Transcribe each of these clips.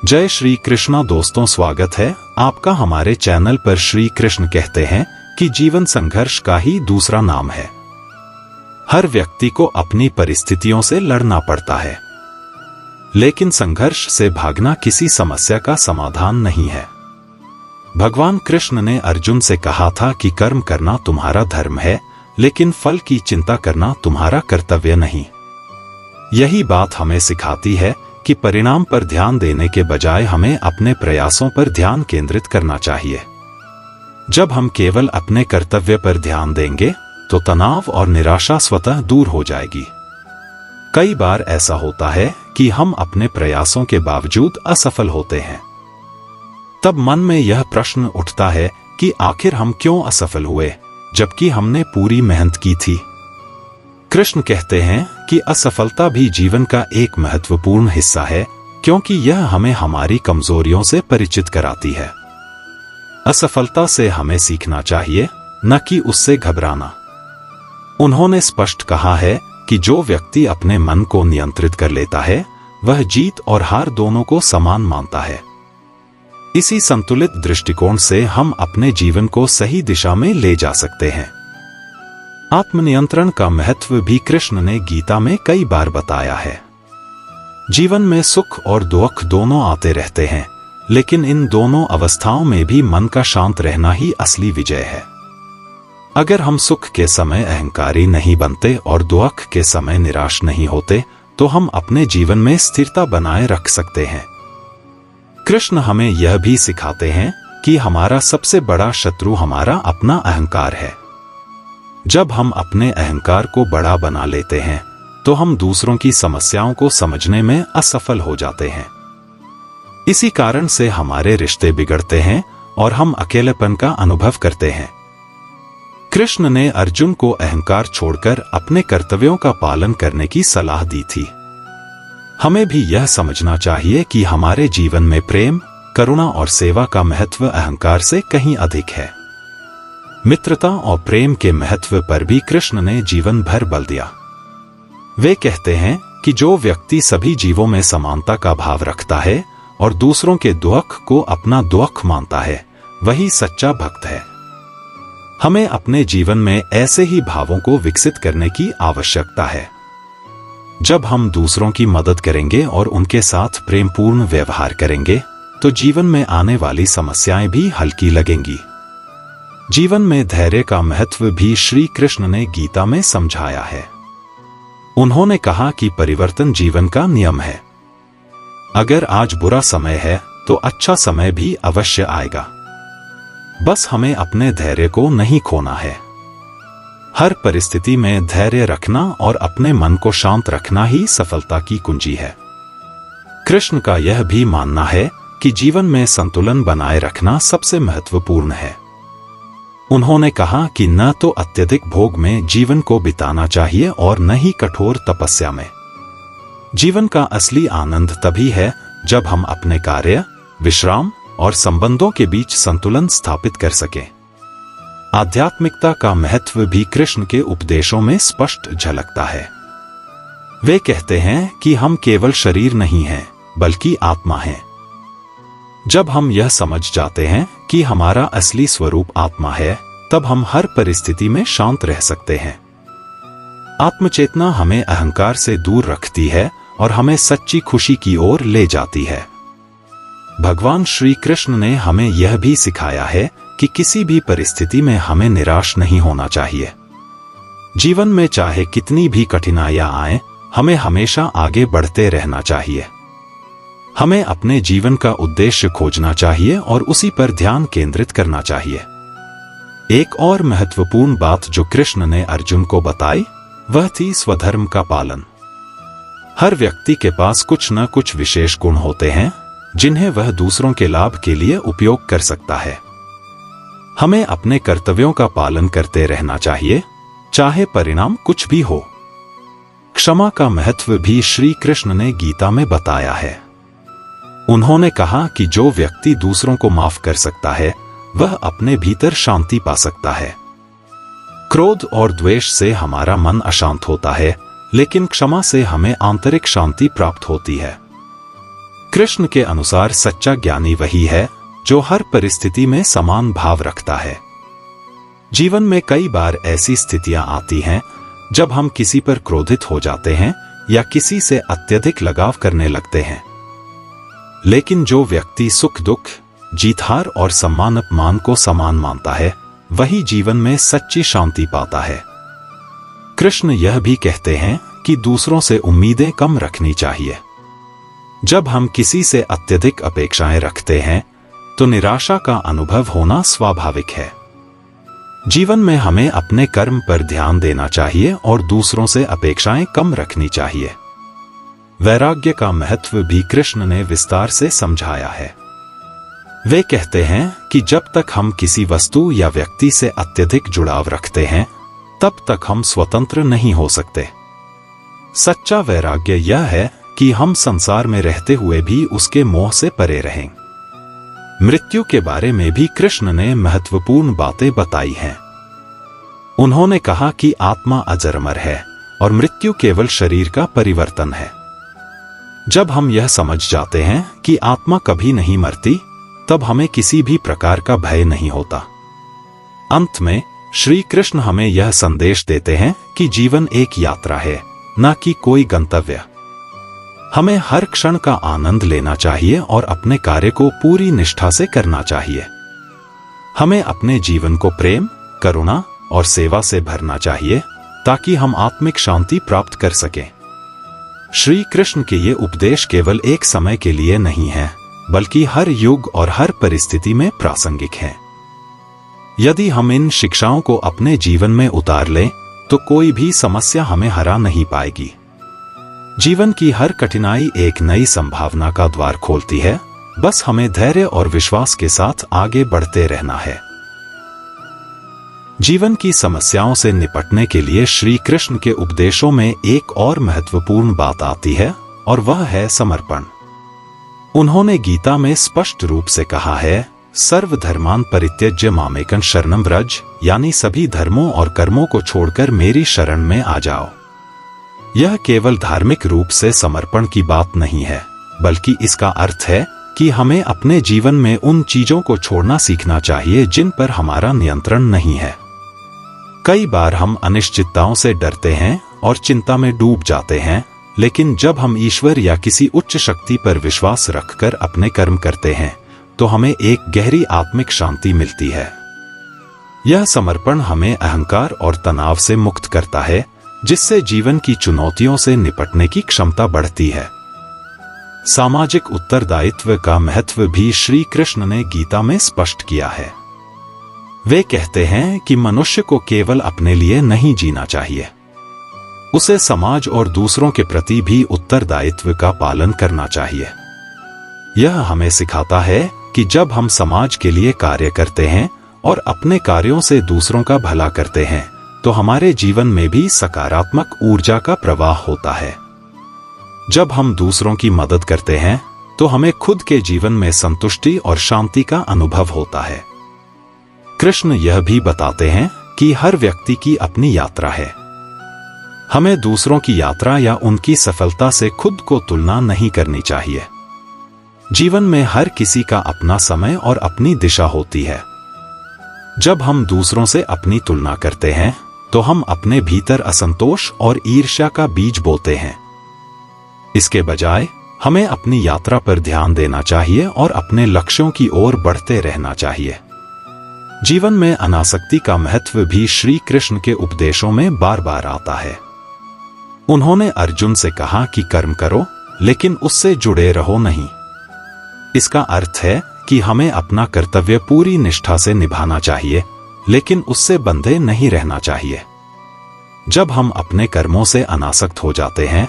जय श्री कृष्णा दोस्तों, स्वागत है आपका हमारे चैनल पर। श्री कृष्ण कहते हैं कि जीवन संघर्ष का ही दूसरा नाम है। हर व्यक्ति को अपनी परिस्थितियों से लड़ना पड़ता है, लेकिन संघर्ष से भागना किसी समस्या का समाधान नहीं है। भगवान कृष्ण ने अर्जुन से कहा था कि कर्म करना तुम्हारा धर्म है, लेकिन फल की चिंता करना तुम्हारा कर्तव्य नहीं। यही बात हमें सिखाती है कि परिणाम पर ध्यान देने के बजाय हमें अपने प्रयासों पर ध्यान केंद्रित करना चाहिए। जब हम केवल अपने कर्तव्य पर ध्यान देंगे तो तनाव और निराशा स्वतः दूर हो जाएगी। कई बार ऐसा होता है कि हम अपने प्रयासों के बावजूद असफल होते हैं। तब मन में यह प्रश्न उठता है कि आखिर हम क्यों असफल हुए, जबकि हमने पूरी मेहनत की थी। कृष्ण कहते हैं कि असफलता भी जीवन का एक महत्वपूर्ण हिस्सा है, क्योंकि यह हमें हमारी कमजोरियों से परिचित कराती है। असफलता से हमें सीखना चाहिए, न कि उससे घबराना। उन्होंने स्पष्ट कहा है कि जो व्यक्ति अपने मन को नियंत्रित कर लेता है, वह जीत और हार दोनों को समान मानता है। इसी संतुलित दृष्टिकोण से हम अपने जीवन को सही दिशा में ले जा सकते हैं। आत्मनियंत्रण का महत्व भी कृष्ण ने गीता में कई बार बताया है। जीवन में सुख और दुख दोनों आते रहते हैं, लेकिन इन दोनों अवस्थाओं में भी मन का शांत रहना ही असली विजय है। अगर हम सुख के समय अहंकारी नहीं बनते और दुख के समय निराश नहीं होते, तो हम अपने जीवन में स्थिरता बनाए रख सकते हैं। कृष्ण हमें यह भी सिखाते हैं कि हमारा सबसे बड़ा शत्रु हमारा अपना अहंकार है। जब हम अपने अहंकार को बड़ा बना लेते हैं, तो हम दूसरों की समस्याओं को समझने में असफल हो जाते हैं। इसी कारण से हमारे रिश्ते बिगड़ते हैं और हम अकेलेपन का अनुभव करते हैं। कृष्ण ने अर्जुन को अहंकार छोड़कर अपने कर्तव्यों का पालन करने की सलाह दी थी। हमें भी यह समझना चाहिए कि हमारे जीवन में प्रेम, करुणा और सेवा का महत्व अहंकार से कहीं अधिक है। मित्रता और प्रेम के महत्व पर भी कृष्ण ने जीवन भर बल दिया। वे कहते हैं कि जो व्यक्ति सभी जीवों में समानता का भाव रखता है और दूसरों के दुख को अपना दुख मानता है, वही सच्चा भक्त है। हमें अपने जीवन में ऐसे ही भावों को विकसित करने की आवश्यकता है। जब हम दूसरों की मदद करेंगे और उनके साथ प्रेमपूर्ण व्यवहार करेंगे, तो जीवन में आने वाली समस्याएं भी हल्की लगेंगी। जीवन में धैर्य का महत्व भी श्री कृष्ण ने गीता में समझाया है। उन्होंने कहा कि परिवर्तन जीवन का नियम है। अगर आज बुरा समय है, तो अच्छा समय भी अवश्य आएगा। बस हमें अपने धैर्य को नहीं खोना है। हर परिस्थिति में धैर्य रखना और अपने मन को शांत रखना ही सफलता की कुंजी है। कृष्ण का यह भी मानना है कि जीवन में संतुलन बनाए रखना सबसे महत्वपूर्ण है। उन्होंने कहा कि न तो अत्यधिक भोग में जीवन को बिताना चाहिए और न ही कठोर तपस्या में। जीवन का असली आनंद तभी है जब हम अपने कार्य, विश्राम और संबंधों के बीच संतुलन स्थापित कर सकें। आध्यात्मिकता का महत्व भी कृष्ण के उपदेशों में स्पष्ट झलकता है। वे कहते हैं कि हम केवल शरीर नहीं हैं, बल्कि आत्मा हैं। जब हम यह समझ जाते हैं कि हमारा असली स्वरूप आत्मा है, तब हम हर परिस्थिति में शांत रह सकते हैं। आत्मचेतना हमें अहंकार से दूर रखती है और हमें सच्ची खुशी की ओर ले जाती है। भगवान श्री कृष्ण ने हमें यह भी सिखाया है कि किसी भी परिस्थिति में हमें निराश नहीं होना चाहिए। जीवन में चाहे कितनी भी कठिनाइयां आएं, हमें हमेशा आगे बढ़ते रहना चाहिए। हमें अपने जीवन का उद्देश्य खोजना चाहिए और उसी पर ध्यान केंद्रित करना चाहिए। एक और महत्वपूर्ण बात जो कृष्ण ने अर्जुन को बताई, वह थी स्वधर्म का पालन। हर व्यक्ति के पास कुछ न कुछ विशेष गुण होते हैं, जिन्हें वह दूसरों के लाभ के लिए उपयोग कर सकता है। हमें अपने कर्तव्यों का पालन करते रहना चाहिए, चाहे परिणाम कुछ भी हो। क्षमा का महत्व भी श्री कृष्ण ने गीता में बताया है। उन्होंने कहा कि जो व्यक्ति दूसरों को माफ कर सकता है, वह अपने भीतर शांति पा सकता है। क्रोध और द्वेष से हमारा मन अशांत होता है, लेकिन क्षमा से हमें आंतरिक शांति प्राप्त होती है। कृष्ण के अनुसार सच्चा ज्ञानी वही है जो हर परिस्थिति में समान भाव रखता है। जीवन में कई बार ऐसी स्थितियां आती हैं जब हम किसी पर क्रोधित हो जाते हैं या किसी से अत्यधिक लगाव करने लगते हैं। लेकिन जो व्यक्ति सुख दुख, जीत हार और सम्मान अपमान को समान मानता है, वही जीवन में सच्ची शांति पाता है। कृष्ण यह भी कहते हैं कि दूसरों से उम्मीदें कम रखनी चाहिए। जब हम किसी से अत्यधिक अपेक्षाएं रखते हैं तो निराशा का अनुभव होना स्वाभाविक है। जीवन में हमें अपने कर्म पर ध्यान देना चाहिए और दूसरों से अपेक्षाएं कम रखनी चाहिए। वैराग्य का महत्व भी कृष्ण ने विस्तार से समझाया है। वे कहते हैं कि जब तक हम किसी वस्तु या व्यक्ति से अत्यधिक जुड़ाव रखते हैं, तब तक हम स्वतंत्र नहीं हो सकते। सच्चा वैराग्य यह है कि हम संसार में रहते हुए भी उसके मोह से परे रहें। मृत्यु के बारे में भी कृष्ण ने महत्वपूर्ण बातें बताई हैं। उन्होंने कहा कि आत्मा अजर है और मृत्यु केवल शरीर का परिवर्तन है। जब हम यह समझ जाते हैं कि आत्मा कभी नहीं मरती, तब हमें किसी भी प्रकार का भय नहीं होता। अंत में श्री कृष्ण हमें यह संदेश देते हैं कि जीवन एक यात्रा है, न कि कोई गंतव्य। हमें हर क्षण का आनंद लेना चाहिए और अपने कार्य को पूरी निष्ठा से करना चाहिए। हमें अपने जीवन को प्रेम, करुणा और सेवा से भरना चाहिए ताकि हम आत्मिक शांति प्राप्त कर सकें। श्री कृष्ण के ये उपदेश केवल एक समय के लिए नहीं है, बल्कि हर युग और हर परिस्थिति में प्रासंगिक हैं। यदि हम इन शिक्षाओं को अपने जीवन में उतार लें, तो कोई भी समस्या हमें हरा नहीं पाएगी। जीवन की हर कठिनाई एक नई संभावना का द्वार खोलती है, बस हमें धैर्य और विश्वास के साथ आगे बढ़ते रहना है। जीवन की समस्याओं से निपटने के लिए श्री कृष्ण के उपदेशों में एक और महत्वपूर्ण बात आती है, और वह है समर्पण। उन्होंने गीता में स्पष्ट रूप से कहा है, सर्वधर्मान् परित्यज्य मामेकं शरणं व्रज, यानी सभी धर्मों और कर्मों को छोड़कर मेरी शरण में आ जाओ। यह केवल धार्मिक रूप से समर्पण की बात नहीं है, बल्कि इसका अर्थ है कि हमें अपने जीवन में उन चीजों को छोड़ना सीखना चाहिए जिन पर हमारा नियंत्रण नहीं है। कई बार हम अनिश्चितताओं से डरते हैं और चिंता में डूब जाते हैं, लेकिन जब हम ईश्वर या किसी उच्च शक्ति पर विश्वास रखकर अपने कर्म करते हैं, तो हमें एक गहरी आत्मिक शांति मिलती है। यह समर्पण हमें अहंकार और तनाव से मुक्त करता है, जिससे जीवन की चुनौतियों से निपटने की क्षमता बढ़ती है। सामाजिक उत्तरदायित्व का महत्व भी श्री कृष्ण ने गीता में स्पष्ट किया है। वे कहते हैं कि मनुष्य को केवल अपने लिए नहीं जीना चाहिए, उसे समाज और दूसरों के प्रति भी उत्तरदायित्व का पालन करना चाहिए। यह हमें सिखाता है कि जब हम समाज के लिए कार्य करते हैं और अपने कार्यों से दूसरों का भला करते हैं, तो हमारे जीवन में भी सकारात्मक ऊर्जा का प्रवाह होता है। जब हम दूसरों की मदद करते हैं, तो हमें खुद के जीवन में संतुष्टि और शांति का अनुभव होता है। कृष्ण यह भी बताते हैं कि हर व्यक्ति की अपनी यात्रा है। हमें दूसरों की यात्रा या उनकी सफलता से खुद को तुलना नहीं करनी चाहिए। जीवन में हर किसी का अपना समय और अपनी दिशा होती है। जब हम दूसरों से अपनी तुलना करते हैं, तो हम अपने भीतर असंतोष और ईर्ष्या का बीज बोते हैं। इसके बजाय हमें अपनी यात्रा पर ध्यान देना चाहिए और अपने लक्ष्यों की ओर बढ़ते रहना चाहिए। जीवन में अनासक्ति का महत्व भी श्री कृष्ण के उपदेशों में बार बार आता है। उन्होंने अर्जुन से कहा कि कर्म करो, लेकिन उससे जुड़े रहो नहीं। इसका अर्थ है कि हमें अपना कर्तव्य पूरी निष्ठा से निभाना चाहिए, लेकिन उससे बंधे नहीं रहना चाहिए। जब हम अपने कर्मों से अनासक्त हो जाते हैं,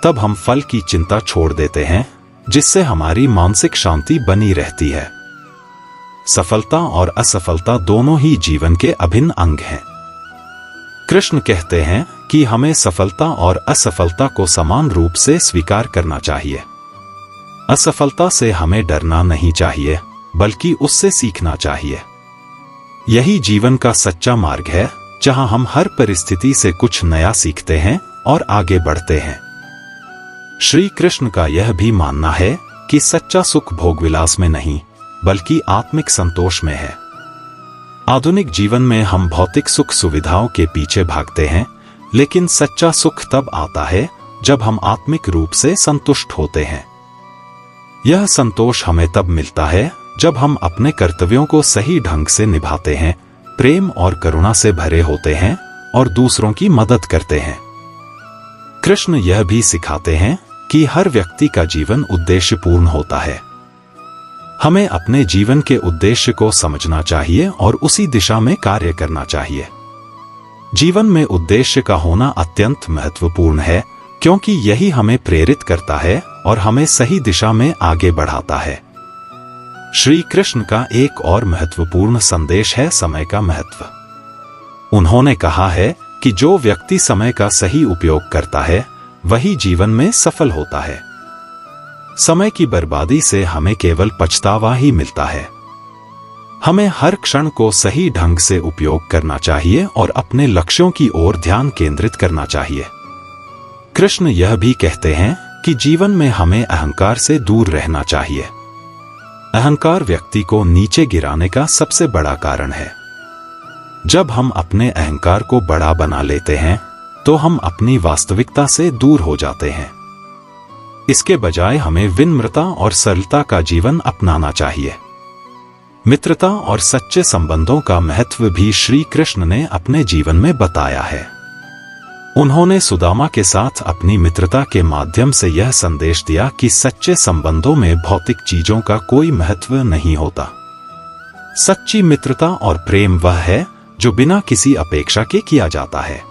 तब हम फल की चिंता छोड़ देते हैं, जिससे हमारी मानसिक शांति बनी रहती है। सफलता और असफलता दोनों ही जीवन के अभिन्न अंग हैं। कृष्ण कहते हैं कि हमें सफलता और असफलता को समान रूप से स्वीकार करना चाहिए। असफलता से हमें डरना नहीं चाहिए, बल्कि उससे सीखना चाहिए। यही जीवन का सच्चा मार्ग है, जहां हम हर परिस्थिति से कुछ नया सीखते हैं और आगे बढ़ते हैं। श्री कृष्ण का यह भी मानना है कि सच्चा सुख भोगविलास में नहीं बल्कि आत्मिक संतोष में है। आधुनिक जीवन में हम भौतिक सुख सुविधाओं के पीछे भागते हैं, लेकिन सच्चा सुख तब आता है जब हम आत्मिक रूप से संतुष्ट होते हैं। यह संतोष हमें तब मिलता है जब हम अपने कर्तव्यों को सही ढंग से निभाते हैं, प्रेम और करुणा से भरे होते हैं और दूसरों की मदद करते हैं। कृष्ण यह भी सिखाते हैं कि हर व्यक्ति का जीवन उद्देश्यपूर्ण होता है। हमें अपने जीवन के उद्देश्य को समझना चाहिए और उसी दिशा में कार्य करना चाहिए। जीवन में उद्देश्य का होना अत्यंत महत्वपूर्ण है, क्योंकि यही हमें प्रेरित करता है और हमें सही दिशा में आगे बढ़ाता है। श्री कृष्ण का एक और महत्वपूर्ण संदेश है समय का महत्व। उन्होंने कहा है कि जो व्यक्ति समय का सही उपयोग करता है वही जीवन में सफल होता है। समय की बर्बादी से हमें केवल पछतावा ही मिलता है। हमें हर क्षण को सही ढंग से उपयोग करना चाहिए और अपने लक्ष्यों की ओर ध्यान केंद्रित करना चाहिए। कृष्ण यह भी कहते हैं कि जीवन में हमें अहंकार से दूर रहना चाहिए। अहंकार व्यक्ति को नीचे गिराने का सबसे बड़ा कारण है। जब हम अपने अहंकार को बड़ा बना लेते हैं तो हम अपनी वास्तविकता से दूर हो जाते हैं। इसके बजाय हमें विनम्रता और सरलता का जीवन अपनाना चाहिए। मित्रता और सच्चे संबंधों का महत्व भी श्री कृष्ण ने अपने जीवन में बताया है। उन्होंने सुदामा के साथ अपनी मित्रता के माध्यम से यह संदेश दिया कि सच्चे संबंधों में भौतिक चीजों का कोई महत्व नहीं होता। सच्ची मित्रता और प्रेम वह है जो बिना किसी अपेक्षा के किया जाता है।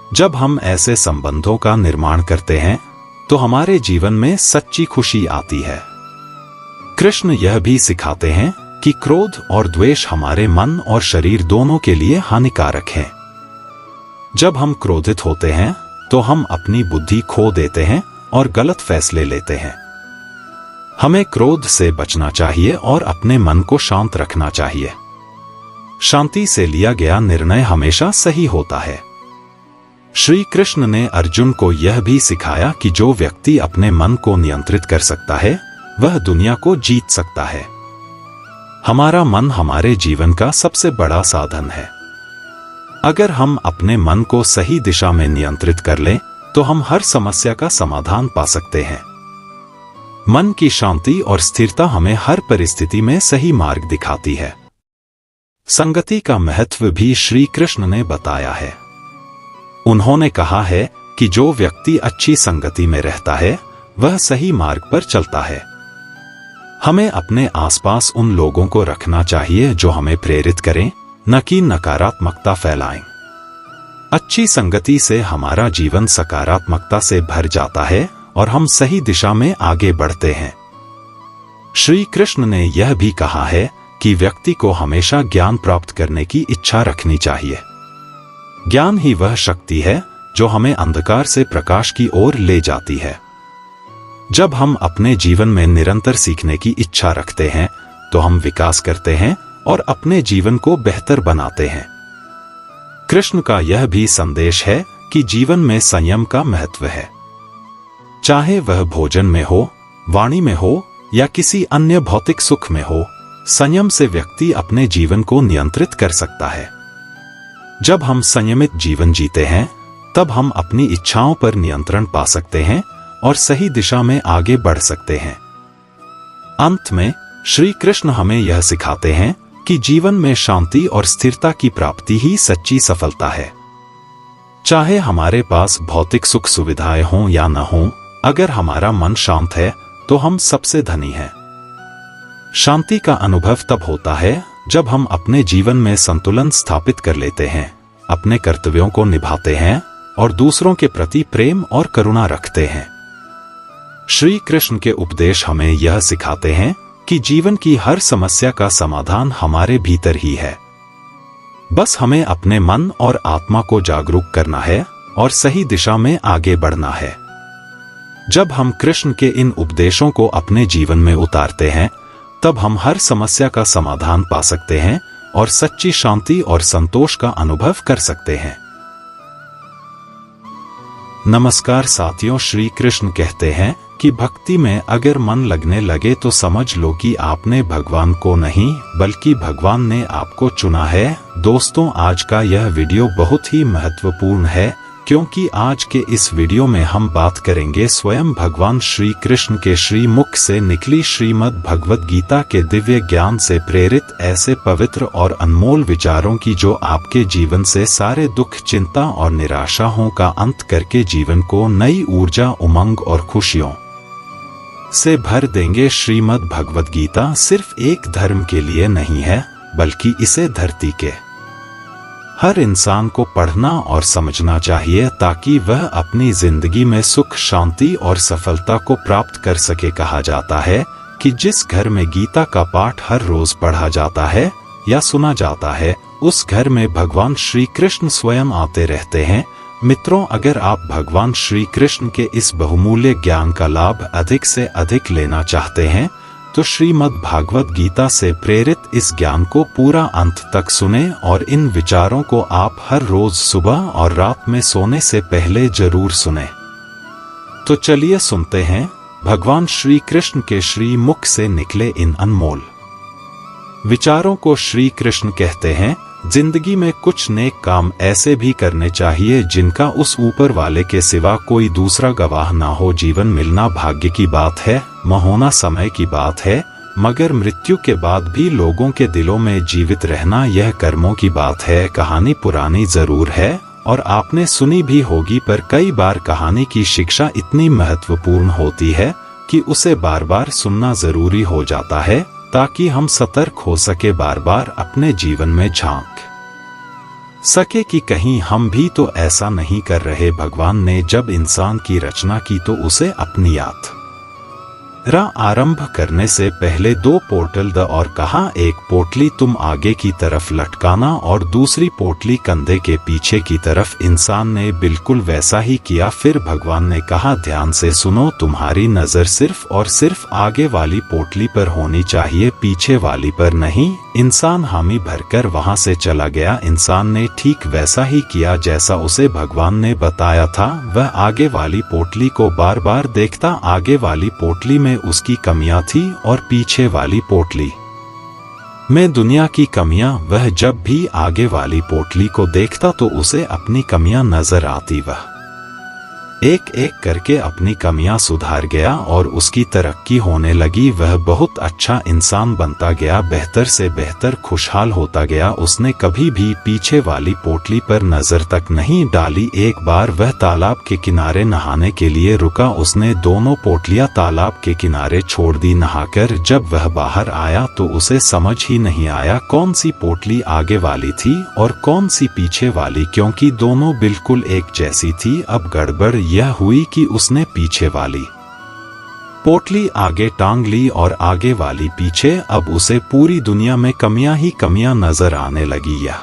जब हम ऐसे संबंधों का निर्माण करते हैं तो हमारे जीवन में सच्ची खुशी आती है। कृष्ण यह भी सिखाते हैं कि क्रोध और द्वेष हमारे मन और शरीर दोनों के लिए हानिकारक हैं। जब हम क्रोधित होते हैं तो हम अपनी बुद्धि खो देते हैं और गलत फैसले लेते हैं। हमें क्रोध से बचना चाहिए और अपने मन को शांत रखना चाहिए। शांति से लिया गया निर्णय हमेशा सही होता है। श्री कृष्ण ने अर्जुन को यह भी सिखाया कि जो व्यक्ति अपने मन को नियंत्रित कर सकता है वह दुनिया को जीत सकता है। हमारा मन हमारे जीवन का सबसे बड़ा साधन है। अगर हम अपने मन को सही दिशा में नियंत्रित कर लें तो हम हर समस्या का समाधान पा सकते हैं। मन की शांति और स्थिरता हमें हर परिस्थिति में सही मार्ग दिखाती है। संगति का महत्व भी श्री कृष्ण ने बताया है। उन्होंने कहा है कि जो व्यक्ति अच्छी संगति में रहता है वह सही मार्ग पर चलता है। हमें अपने आसपास उन लोगों को रखना चाहिए जो हमें प्रेरित करें, न कि नकारात्मकता फैलाएं। अच्छी संगति से हमारा जीवन सकारात्मकता से भर जाता है और हम सही दिशा में आगे बढ़ते हैं। श्री कृष्ण ने यह भी कहा है कि व्यक्ति को हमेशा ज्ञान प्राप्त करने की इच्छा रखनी चाहिए। ज्ञान ही वह शक्ति है जो हमें अंधकार से प्रकाश की ओर ले जाती है। जब हम अपने जीवन में निरंतर सीखने की इच्छा रखते हैं तो हम विकास करते हैं और अपने जीवन को बेहतर बनाते हैं। कृष्ण का यह भी संदेश है कि जीवन में संयम का महत्व है। चाहे वह भोजन में हो, वाणी में हो या किसी अन्य भौतिक सुख में हो, संयम से व्यक्ति अपने जीवन को नियंत्रित कर सकता है। जब हम संयमित जीवन जीते हैं तब हम अपनी इच्छाओं पर नियंत्रण पा सकते हैं और सही दिशा में आगे बढ़ सकते हैं। अंत में श्री कृष्ण हमें यह सिखाते हैं कि जीवन में शांति और स्थिरता की प्राप्ति ही सच्ची सफलता है। चाहे हमारे पास भौतिक सुख सुविधाएं हों या न हों, अगर हमारा मन शांत है तो हम सबसे धनी हैं। शांति का अनुभव तब होता है जब हम अपने जीवन में संतुलन स्थापित कर लेते हैं, अपने कर्तव्यों को निभाते हैं और दूसरों के प्रति प्रेम और करुणा रखते हैं। श्री कृष्ण के उपदेश हमें यह सिखाते हैं कि जीवन की हर समस्या का समाधान हमारे भीतर ही है। बस हमें अपने मन और आत्मा को जागरूक करना है और सही दिशा में आगे बढ़ना है। जब हम कृष्ण के इन उपदेशों को अपने जीवन में उतारते हैं तब हम हर समस्या का समाधान पा सकते हैं और सच्ची शांति और संतोष का अनुभव कर सकते हैं। नमस्कार साथियों, श्री कृष्ण कहते हैं कि भक्ति में अगर मन लगने लगे तो समझ लो कि आपने भगवान को नहीं बल्कि भगवान ने आपको चुना है। दोस्तों, आज का यह वीडियो बहुत ही महत्वपूर्ण है क्योंकि आज के इस वीडियो में हम बात करेंगे स्वयं भगवान श्री कृष्ण के श्री मुख से निकली श्रीमद् भगवद गीता के दिव्य ज्ञान से प्रेरित ऐसे पवित्र और अनमोल विचारों की जो आपके जीवन से सारे दुख, चिंता और निराशाओं का अंत करके जीवन को नई ऊर्जा, उमंग और खुशियों से भर देंगे। श्रीमद् भगवद गीता सिर्फ एक धर्म के लिए नहीं है बल्कि इसे धरती के हर इंसान को पढ़ना और समझना चाहिए ताकि वह अपनी जिंदगी में सुख, शांति और सफलता को प्राप्त कर सके। कहा जाता है कि जिस घर में गीता का पाठ हर रोज पढ़ा जाता है या सुना जाता है, उस घर में भगवान श्री कृष्ण स्वयं आते रहते हैं। मित्रों, अगर आप भगवान श्री कृष्ण के इस बहुमूल्य ज्ञान का लाभ अधिक से अधिक लेना चाहते हैं तो श्रीमद् भागवत गीता से प्रेरित इस ज्ञान को पूरा अंत तक सुने और इन विचारों को आप हर रोज सुबह और रात में सोने से पहले जरूर सुने। तो चलिए सुनते हैं भगवान श्री कृष्ण के श्री मुख से निकले इन अनमोल विचारों को। श्री कृष्ण कहते हैं, जिंदगी में कुछ नेक काम ऐसे भी करने चाहिए जिनका उस ऊपर वाले के सिवा कोई दूसरा गवाह ना हो। जीवन मिलना भाग्य की बात है, होना समय की बात है, मगर मृत्यु के बाद भी लोगों के दिलों में जीवित रहना यह कर्मों की बात है। कहानी पुरानी जरूर है और आपने सुनी भी होगी, पर कई बार कहानी की शिक्षा इतनी महत्वपूर्ण होती है कि उसे बार बार सुनना जरूरी हो जाता है ताकि हम सतर्क हो सके, बार बार अपने जीवन में झांक सके कि कहीं हम भी तो ऐसा नहीं कर रहे। भगवान ने जब इंसान की रचना की तो उसे अपनी यात्रा आरंभ करने से पहले दो पोर्टल द और कहा, एक पोटली तुम आगे की तरफ लटकाना और दूसरी पोटली कंधे के पीछे की तरफ। इंसान ने बिल्कुल वैसा ही किया। फिर भगवान ने कहा, ध्यान से सुनो, तुम्हारी नजर सिर्फ और सिर्फ आगे वाली पोटली पर होनी चाहिए, पीछे वाली पर नहीं। इंसान हामी भरकर वहां से चला गया। इंसान ने ठीक वैसा ही किया जैसा उसे भगवान ने बताया था। वह आगे वाली पोटली को बार बार देखता, आगे वाली पोटली में उसकी कमियां थी और पीछे वाली पोटली में दुनिया की कमियां। वह जब भी आगे वाली पोटली को देखता तो उसे अपनी कमियां नजर आती। वह एक एक करके अपनी कमियां सुधार गया और उसकी तरक्की होने लगी। वह बहुत अच्छा इंसान बनता गया, बेहतर से बेहतर खुशहाल होता गया। उसने कभी भी पीछे वाली पोटली पर नजर तक नहीं डाली। एक बार वह तालाब के किनारे नहाने के लिए रुका। उसने दोनों पोटलियां तालाब के किनारे छोड़ दी। नहाकर जब वह बाहर आया तो उसे समझ ही नहीं आया कौन सी पोटली आगे वाली थी और कौन सी पीछे वाली, क्योंकि दोनों बिल्कुल एक जैसी थी। अब गड़बड़ यह हुई कि उसने पीछे वाली पोटली आगे टांग ली और आगे वाली पीछे। अब उसे पूरी दुनिया में कमियां ही कमियां नजर आने लगी। यह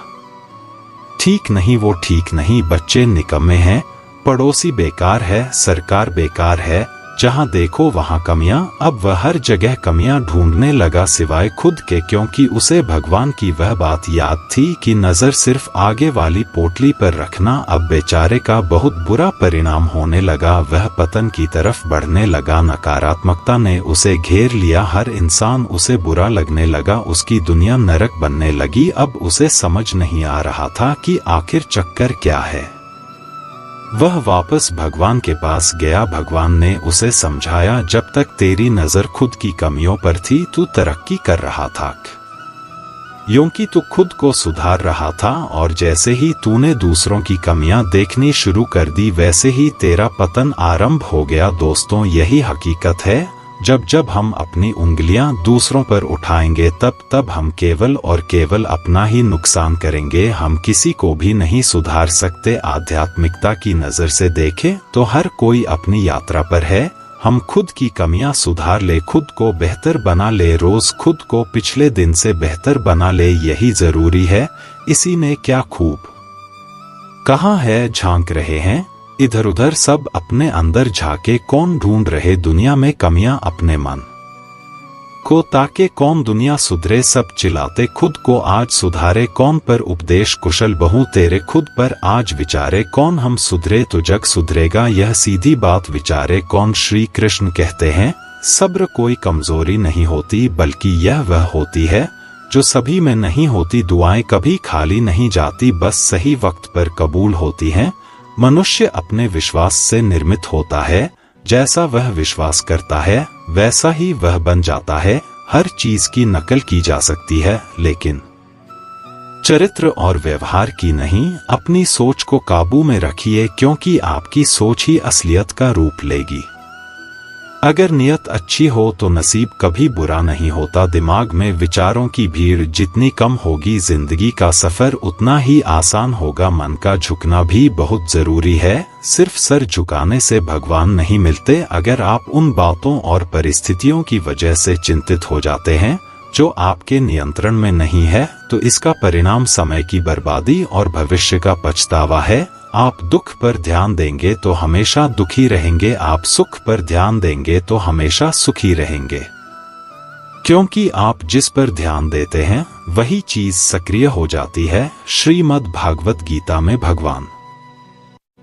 ठीक नहीं, वो ठीक नहीं, बच्चे निकम्मे हैं, पड़ोसी बेकार है, सरकार बेकार है, जहां देखो वहां कमियां। अब वह हर जगह कमियां ढूंढने लगा सिवाय खुद के, क्योंकि उसे भगवान की वह बात याद थी कि नजर सिर्फ आगे वाली पोटली पर रखना। अब बेचारे का बहुत बुरा परिणाम होने लगा। वह पतन की तरफ बढ़ने लगा। नकारात्मकता ने उसे घेर लिया। हर इंसान उसे बुरा लगने लगा। उसकी दुनिया नरक बनने लगी। अब उसे समझ नहीं आ रहा था कि आखिर चक्कर क्या है। वह वापस भगवान के पास गया। भगवान ने उसे समझाया, जब तक तेरी नजर खुद की कमियों पर थी तू तरक्की कर रहा था, क्योंकि तू खुद को सुधार रहा था, और जैसे ही तूने दूसरों की कमियां देखनी शुरू कर दी वैसे ही तेरा पतन आरंभ हो गया। दोस्तों, यही हकीकत है। जब जब हम अपनी उंगलियां दूसरों पर उठाएंगे तब तब हम केवल और केवल अपना ही नुकसान करेंगे। हम किसी को भी नहीं सुधार सकते। आध्यात्मिकता की नजर से देखें तो हर कोई अपनी यात्रा पर है। हम खुद की कमियां सुधार ले, खुद को बेहतर बना ले, रोज खुद को पिछले दिन से बेहतर बना ले, यही जरूरी है। इसी ने क्या खूब कहा है, झांक रहे हैं इधर उधर सब अपने अंदर झाके, कौन ढूंढ रहे दुनिया में कमियां अपने मन को ताके कौन दुनिया सुधरे सब चिल्लाते खुद को आज सुधारे कौन पर उपदेश कुशल बहु तेरे खुद पर आज विचारे कौन हम सुधरे तो जग सुधरेगा यह सीधी बात विचारे कौन। श्री कृष्ण कहते हैं सब्र कोई कमजोरी नहीं होती बल्कि यह वह होती है जो सभी में नहीं होती। दुआएं कभी खाली नहीं जाती बस सही वक्त पर कबूल होती हैं। मनुष्य अपने विश्वास से निर्मित होता है, जैसा वह विश्वास करता है वैसा ही वह बन जाता है। हर चीज की नकल की जा सकती है लेकिन चरित्र और व्यवहार की नहीं। अपनी सोच को काबू में रखिए क्योंकि आपकी सोच ही असलियत का रूप लेगी। अगर नियत अच्छी हो तो नसीब कभी बुरा नहीं होता। दिमाग में विचारों की भीड़ जितनी कम होगी जिंदगी का सफर उतना ही आसान होगा। मन का झुकना भी बहुत जरूरी है, सिर्फ सर झुकाने से भगवान नहीं मिलते। अगर आप उन बातों और परिस्थितियों की वजह से चिंतित हो जाते हैं जो आपके नियंत्रण में नहीं है तो इसका परिणाम समय की बर्बादी और भविष्य का पछतावा है। आप दुख पर ध्यान देंगे तो हमेशा दुखी रहेंगे, आप सुख पर ध्यान देंगे तो हमेशा सुखी रहेंगे, क्योंकि आप जिस पर ध्यान देते हैं वही चीज सक्रिय हो जाती है। श्रीमद् भागवत गीता में भगवान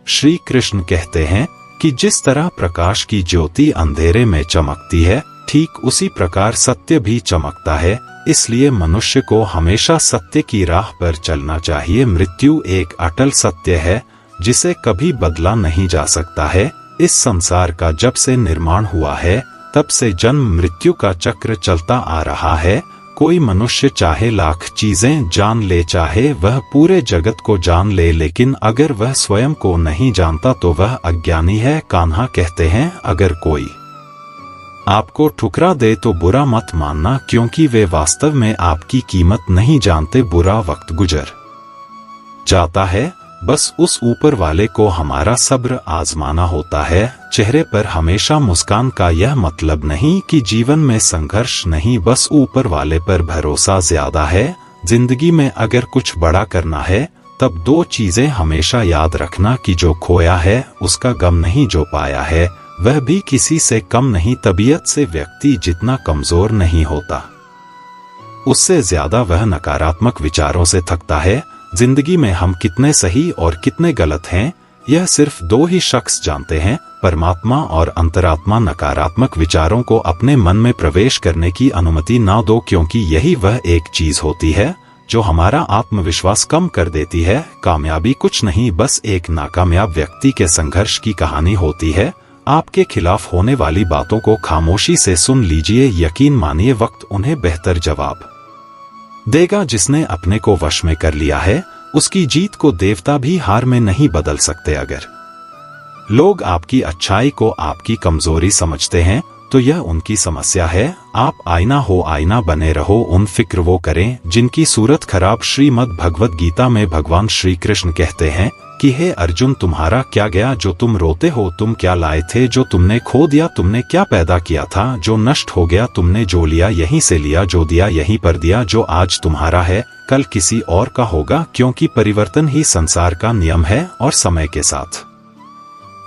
श्री कृष्ण कहते हैं कि जिस तरह प्रकाश की ज्योति अंधेरे में चमकती है ठीक उसी प्रकार सत्य भी चमकता है। इसलिए मनुष्य को हमेशा सत्य की राह पर चलना चाहिए। मृत्यु एक अटल सत्य है जिसे कभी बदला नहीं जा सकता है। इस संसार का जब से निर्माण हुआ है तब से जन्म मृत्यु का चक्र चलता आ रहा है। कोई मनुष्य चाहे लाख चीजें जान ले, चाहे वह पूरे जगत को जान ले, लेकिन अगर वह स्वयं को नहीं जानता तो वह अज्ञानी है। कान्हा कहते हैं अगर कोई आपको ठुकरा दे तो बुरा मत मानना क्योंकि वे वास्तव में आपकी कीमत नहीं जानते। बुरा वक्त गुजर जाता है, बस उस ऊपर वाले को हमारा सब्र आजमाना होता है। चेहरे पर हमेशा मुस्कान का यह मतलब नहीं कि जीवन में संघर्ष नहीं, बस ऊपर वाले पर भरोसा ज्यादा है। जिंदगी में अगर कुछ बड़ा करना है तब दो चीजें हमेशा याद रखना कि जो खोया है उसका गम नहीं, जो पाया है वह भी किसी से कम नहीं। तबीयत से व्यक्ति जितना कमजोर नहीं होता उससे ज्यादा वह नकारात्मक विचारों से थकता है। जिंदगी में हम कितने सही और कितने गलत हैं यह सिर्फ दो ही शख्स जानते हैं, परमात्मा और अंतरात्मा। नकारात्मक विचारों को अपने मन में प्रवेश करने की अनुमति ना दो क्योंकि यही वह एक चीज होती है जो हमारा आत्मविश्वास कम कर देती है। कामयाबी कुछ नहीं, बस एक नाकामयाब व्यक्ति के संघर्ष की कहानी होती है। आपके खिलाफ होने वाली बातों को खामोशी से सुन लीजिए, यकीन मानिए वक्त उन्हें बेहतर जवाब देगा। जिसने अपने को वश में कर लिया है उसकी जीत को देवता भी हार में नहीं बदल सकते। अगर लोग आपकी अच्छाई को आपकी कमजोरी समझते हैं तो यह उनकी समस्या है। आप आईना हो, आईना बने रहो। उन फिक्र वो करें जिनकी सूरत खराब। श्रीमद् भगवत गीता में भगवान श्री कृष्ण कहते हैं कि हे अर्जुन, तुम्हारा क्या गया जो तुम रोते हो? तुम क्या लाए थे जो तुमने खो दिया? तुमने क्या पैदा किया था जो नष्ट हो गया? तुमने जो लिया यहीं से लिया, जो दिया यहीं पर दिया। जो आज तुम्हारा है कल किसी और का होगा, क्योंकि परिवर्तन ही संसार का नियम है और समय के साथ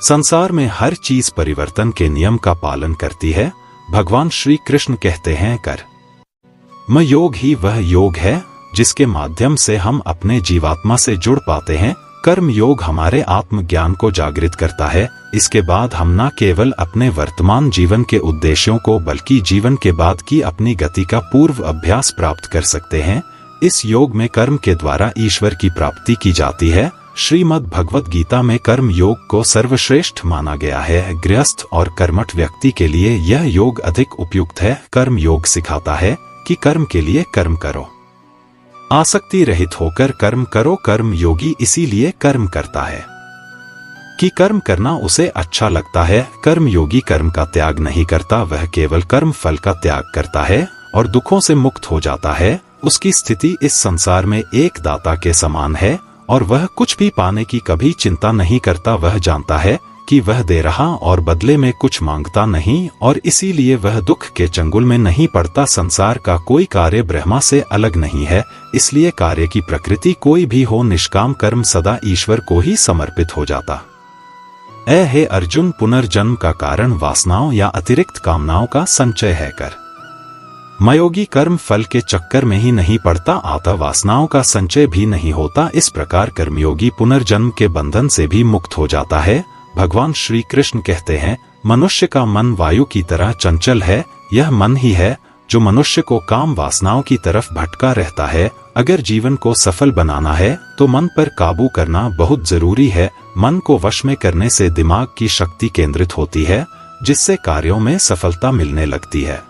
संसार में हर चीज परिवर्तन के नियम का पालन करती है। भगवान श्री कृष्ण कहते हैं कर्म योग ही वह योग है जिसके माध्यम से हम अपने जीवात्मा से जुड़ पाते हैं। कर्म योग हमारे आत्मज्ञान को जागृत करता है। इसके बाद हम न केवल अपने वर्तमान जीवन के उद्देश्यों को बल्कि जीवन के बाद की अपनी गति का पूर्व अभ्यास प्राप्त कर सकते हैं। इस योग में कर्म के द्वारा ईश्वर की प्राप्ति की जाती है। श्रीमद् भगवत गीता में कर्म योग को सर्वश्रेष्ठ माना गया है। गृहस्थ और कर्मठ व्यक्ति के लिए यह योग अधिक उपयुक्त है। कर्म योग सिखाता है कि कर्म के लिए कर्म करो, आसक्ति रहित होकर कर्म करो। कर्म योगी इसीलिए कर्म करता है कि कर्म करना उसे अच्छा लगता है। कर्म योगी कर्म का त्याग नहीं करता, वह केवल कर्म फल का त्याग करता है और दुखों से मुक्त हो जाता है। उसकी स्थिति इस संसार में एक दाता के समान है और वह कुछ भी पाने की कभी चिंता नहीं करता। वह जानता है कि वह दे रहा और बदले में कुछ मांगता नहीं और इसीलिए वह दुख के चंगुल में नहीं पड़ता। संसार का कोई कार्य ब्रह्मा से अलग नहीं है, इसलिए कार्य की प्रकृति कोई भी हो, निष्काम कर्म सदा ईश्वर को ही समर्पित हो जाता। हे अर्जुन, पुनर्जन्म का कारण वासनाओं या अतिरिक्त कामनाओं का संचय है। मयोगी कर्म फल के चक्कर में ही नहीं पड़ता आता, वासनाओं का संचय भी नहीं होता। इस प्रकार कर्मयोगी पुनर्जन्म के बंधन से भी मुक्त हो जाता है। भगवान श्री कृष्ण कहते हैं, मनुष्य का मन वायु की तरह चंचल है। यह मन ही है जो मनुष्य को काम वासनाओं की तरफ भटका रहता है। अगर जीवन को सफल बनाना है तो मन पर काबू करना बहुत जरूरी है। मन को वश में करने से दिमाग की शक्ति केंद्रित होती है, जिससे कार्यों में सफलता मिलने लगती है।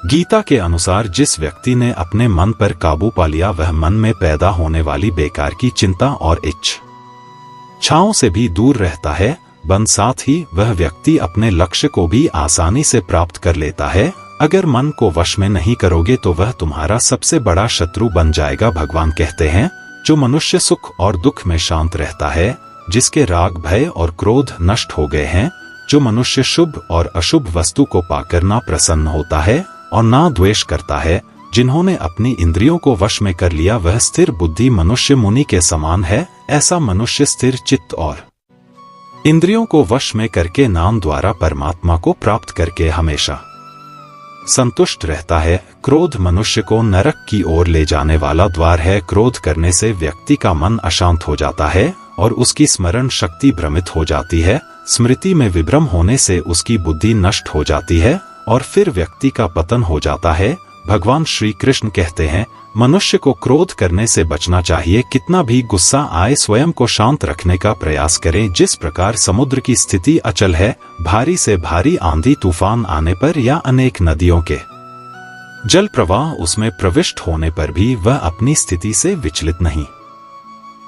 गीता के अनुसार जिस व्यक्ति ने अपने मन पर काबू पा लिया, वह मन में पैदा होने वाली बेकार की चिंता और इच्छाओं से भी दूर रहता है। साथ ही वह व्यक्ति अपने लक्ष्य को भी आसानी से प्राप्त कर लेता है। अगर मन को वश में नहीं करोगे तो वह तुम्हारा सबसे बड़ा शत्रु बन जाएगा। भगवान कहते हैं, जो मनुष्य सुख और दुख में शांत रहता है, जिसके राग भय और क्रोध नष्ट हो गए हैं, जो मनुष्य शुभ और अशुभ वस्तु को पाकर ना प्रसन्न होता है और ना द्वेष करता है, जिन्होंने अपनी इंद्रियों को वश में कर लिया, वह स्थिर बुद्धि मनुष्य मुनि के समान है। ऐसा मनुष्य स्थिर चित्त और इंद्रियों को वश में करके नाम द्वारा परमात्मा को प्राप्त करके हमेशा संतुष्ट रहता है। क्रोध मनुष्य को नरक की ओर ले जाने वाला द्वार है। क्रोध करने से व्यक्ति का मन अशांत हो जाता है और उसकी स्मरण शक्ति भ्रमित हो जाती है। स्मृति में विभ्रम होने से उसकी बुद्धि नष्ट हो जाती है और फिर व्यक्ति का पतन हो जाता है। भगवान श्री कृष्ण कहते हैं, मनुष्य को क्रोध करने से बचना चाहिए। कितना भी गुस्सा आए, स्वयं को शांत रखने का प्रयास करें। जिस प्रकार समुद्र की स्थिति अचल है, भारी से भारी आंधी तूफान आने पर या अनेक नदियों के जल प्रवाह उसमें प्रविष्ट होने पर भी वह अपनी स्थिति से विचलित नहीं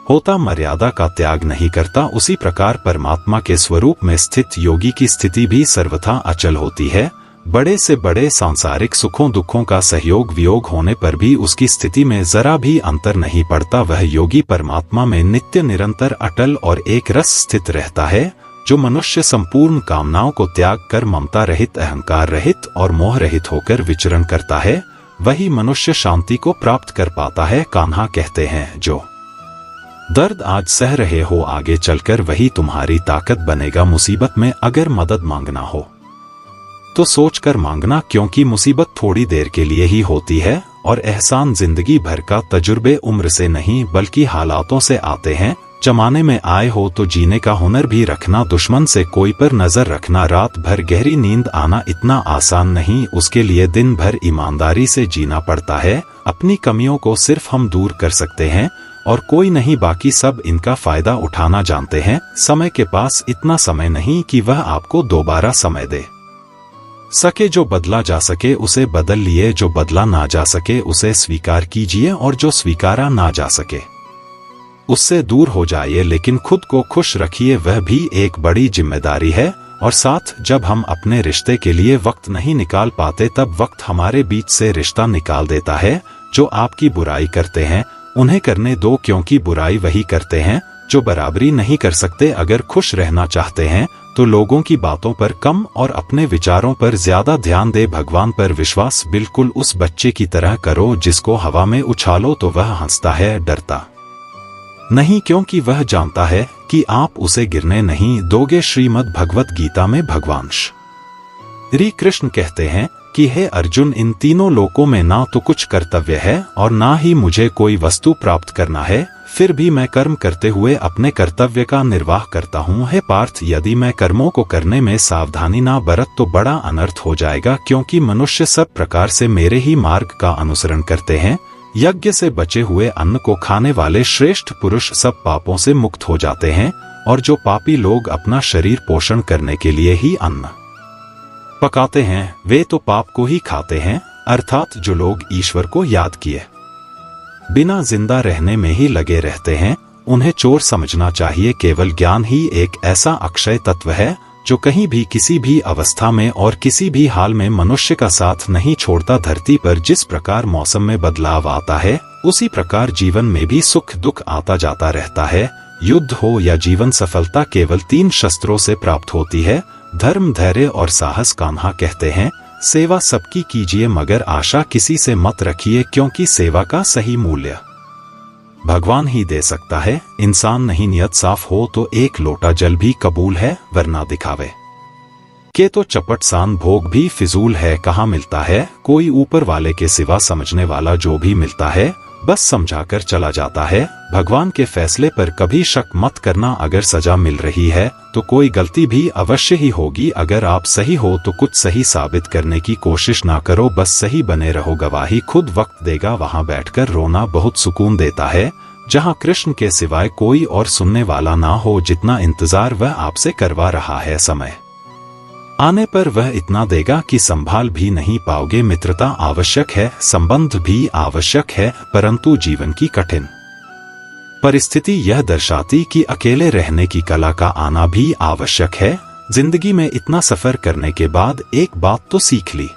होता, मर्यादा का त्याग नहीं करता, उसी प्रकार परमात्मा के स्वरूप में स्थित योगी की स्थिति भी सर्वथा अचल होती है। बड़े से बड़े सांसारिक सुखों दुखों का सहयोग वियोग होने पर भी उसकी स्थिति में जरा भी अंतर नहीं पड़ता। वह योगी परमात्मा में नित्य निरंतर अटल और एक रस स्थित रहता है। जो मनुष्य संपूर्ण कामनाओं को त्याग कर ममता रहित, अहंकार रहित और मोह रहित होकर विचरण करता है, वही मनुष्य शांति को प्राप्त कर पाता है। कान्हा कहते हैं, जो दर्द आज सह रहे हो, आगे चलकर वही तुम्हारी ताकत बनेगा। मुसीबत में अगर मदद मांगना हो तो सोचकर मांगना, क्योंकि मुसीबत थोड़ी देर के लिए ही होती है और एहसान जिंदगी भर का। तजुर्बे उम्र से नहीं बल्कि हालातों से आते हैं। जमाने में आए हो तो जीने का हुनर भी रखना। दुश्मन से कोई पर नजर रखना। रात भर गहरी नींद आना इतना आसान नहीं, उसके लिए दिन भर ईमानदारी से जीना पड़ता है। अपनी कमियों को सिर्फ हम दूर कर सकते हैं और कोई नहीं, बाकी सब इनका फायदा उठाना जानते हैं। समय के पास इतना समय नहीं कि वह आपको दोबारा समय दे सके। जो बदला जा सके उसे बदल लिए, जो बदला ना जा सके उसे स्वीकार कीजिए और जो स्वीकारा ना जा सके उससे दूर हो जाइए। लेकिन खुद को खुश रखिए, वह भी एक बड़ी जिम्मेदारी है। और साथ जब हम अपने रिश्ते के लिए वक्त नहीं निकाल पाते, तब वक्त हमारे बीच से रिश्ता निकाल देता है। जो आपकी बुराई करते हैं उन्हें करने दो, क्योंकि बुराई वही करते हैं जो बराबरी नहीं कर सकते। अगर खुश रहना चाहते हैं तो लोगों की बातों पर कम और अपने विचारों पर ज्यादा ध्यान दे। भगवान पर विश्वास बिल्कुल उस बच्चे की तरह करो जिसको हवा में उछालो तो वह हंसता है, डरता नहीं, क्योंकि वह जानता है कि आप उसे गिरने नहीं दोगे। श्रीमद् भगवत गीता में भगवान श्री कृष्ण कहते हैं कि हे अर्जुन, इन तीनों लोकों में ना तो कुछ कर्तव्य है और ना ही मुझे कोई वस्तु प्राप्त करना है, फिर भी मैं कर्म करते हुए अपने कर्तव्य का निर्वाह करता हूँ। हे पार्थ, यदि मैं कर्मों को करने में सावधानी ना बरत तो बड़ा अनर्थ हो जाएगा, क्योंकि मनुष्य सब प्रकार से मेरे ही मार्ग का अनुसरण करते हैं। यज्ञ से बचे हुए अन्न को खाने वाले श्रेष्ठ पुरुष सब पापों से मुक्त हो जाते हैं, और जो पापी लोग अपना शरीर पोषण करने के लिए ही अन्न पकाते हैं, वे तो पाप को ही खाते हैं। अर्थात जो लोग ईश्वर को याद किए बिना जिंदा रहने में ही लगे रहते हैं, उन्हें चोर समझना चाहिए। केवल ज्ञान ही एक ऐसा अक्षय तत्व है जो कहीं भी किसी भी अवस्था में और किसी भी हाल में मनुष्य का साथ नहीं छोड़ता। धरती पर जिस प्रकार मौसम में बदलाव आता है, उसी प्रकार जीवन में भी सुख दुख आता जाता रहता है। युद्ध हो या जीवन सफलता केवल 3 शस्त्रों से प्राप्त होती है, धर्म, धैर्य और साहस। कान्हा कहते हैं, सेवा सबकी कीजिए मगर आशा किसी से मत रखिए, क्योंकि सेवा का सही मूल्य भगवान ही दे सकता है। इंसान नहीं नियत साफ हो तो एक लोटा जल भी कबूल है, वरना दिखावे के तो चपटसान भोग भी फिजूल है, कहाँ मिलता है कोई ऊपर वाले के सिवा समझने वाला, जो भी मिलता है बस समझाकर चला जाता है। भगवान के फैसले पर कभी शक मत करना, अगर सजा मिल रही है तो कोई गलती भी अवश्य ही होगी। अगर आप सही हो तो कुछ सही साबित करने की कोशिश ना करो, बस सही बने रहो, गवाही खुद वक्त देगा। वहां बैठकर रोना बहुत सुकून देता है, जहां कृष्ण के सिवाय कोई और सुनने वाला ना हो। जितना इंतजार वह आपसे करवा रहा है, समय आने पर वह इतना देगा कि संभाल भी नहीं पाओगे। मित्रता आवश्यक है, संबंध भी आवश्यक है, परंतु जीवन की कठिन परिस्थिति यह दर्शाती कि अकेले रहने की कला का आना भी आवश्यक है। जिंदगी में इतना सफर करने के बाद एक बात तो सीख ली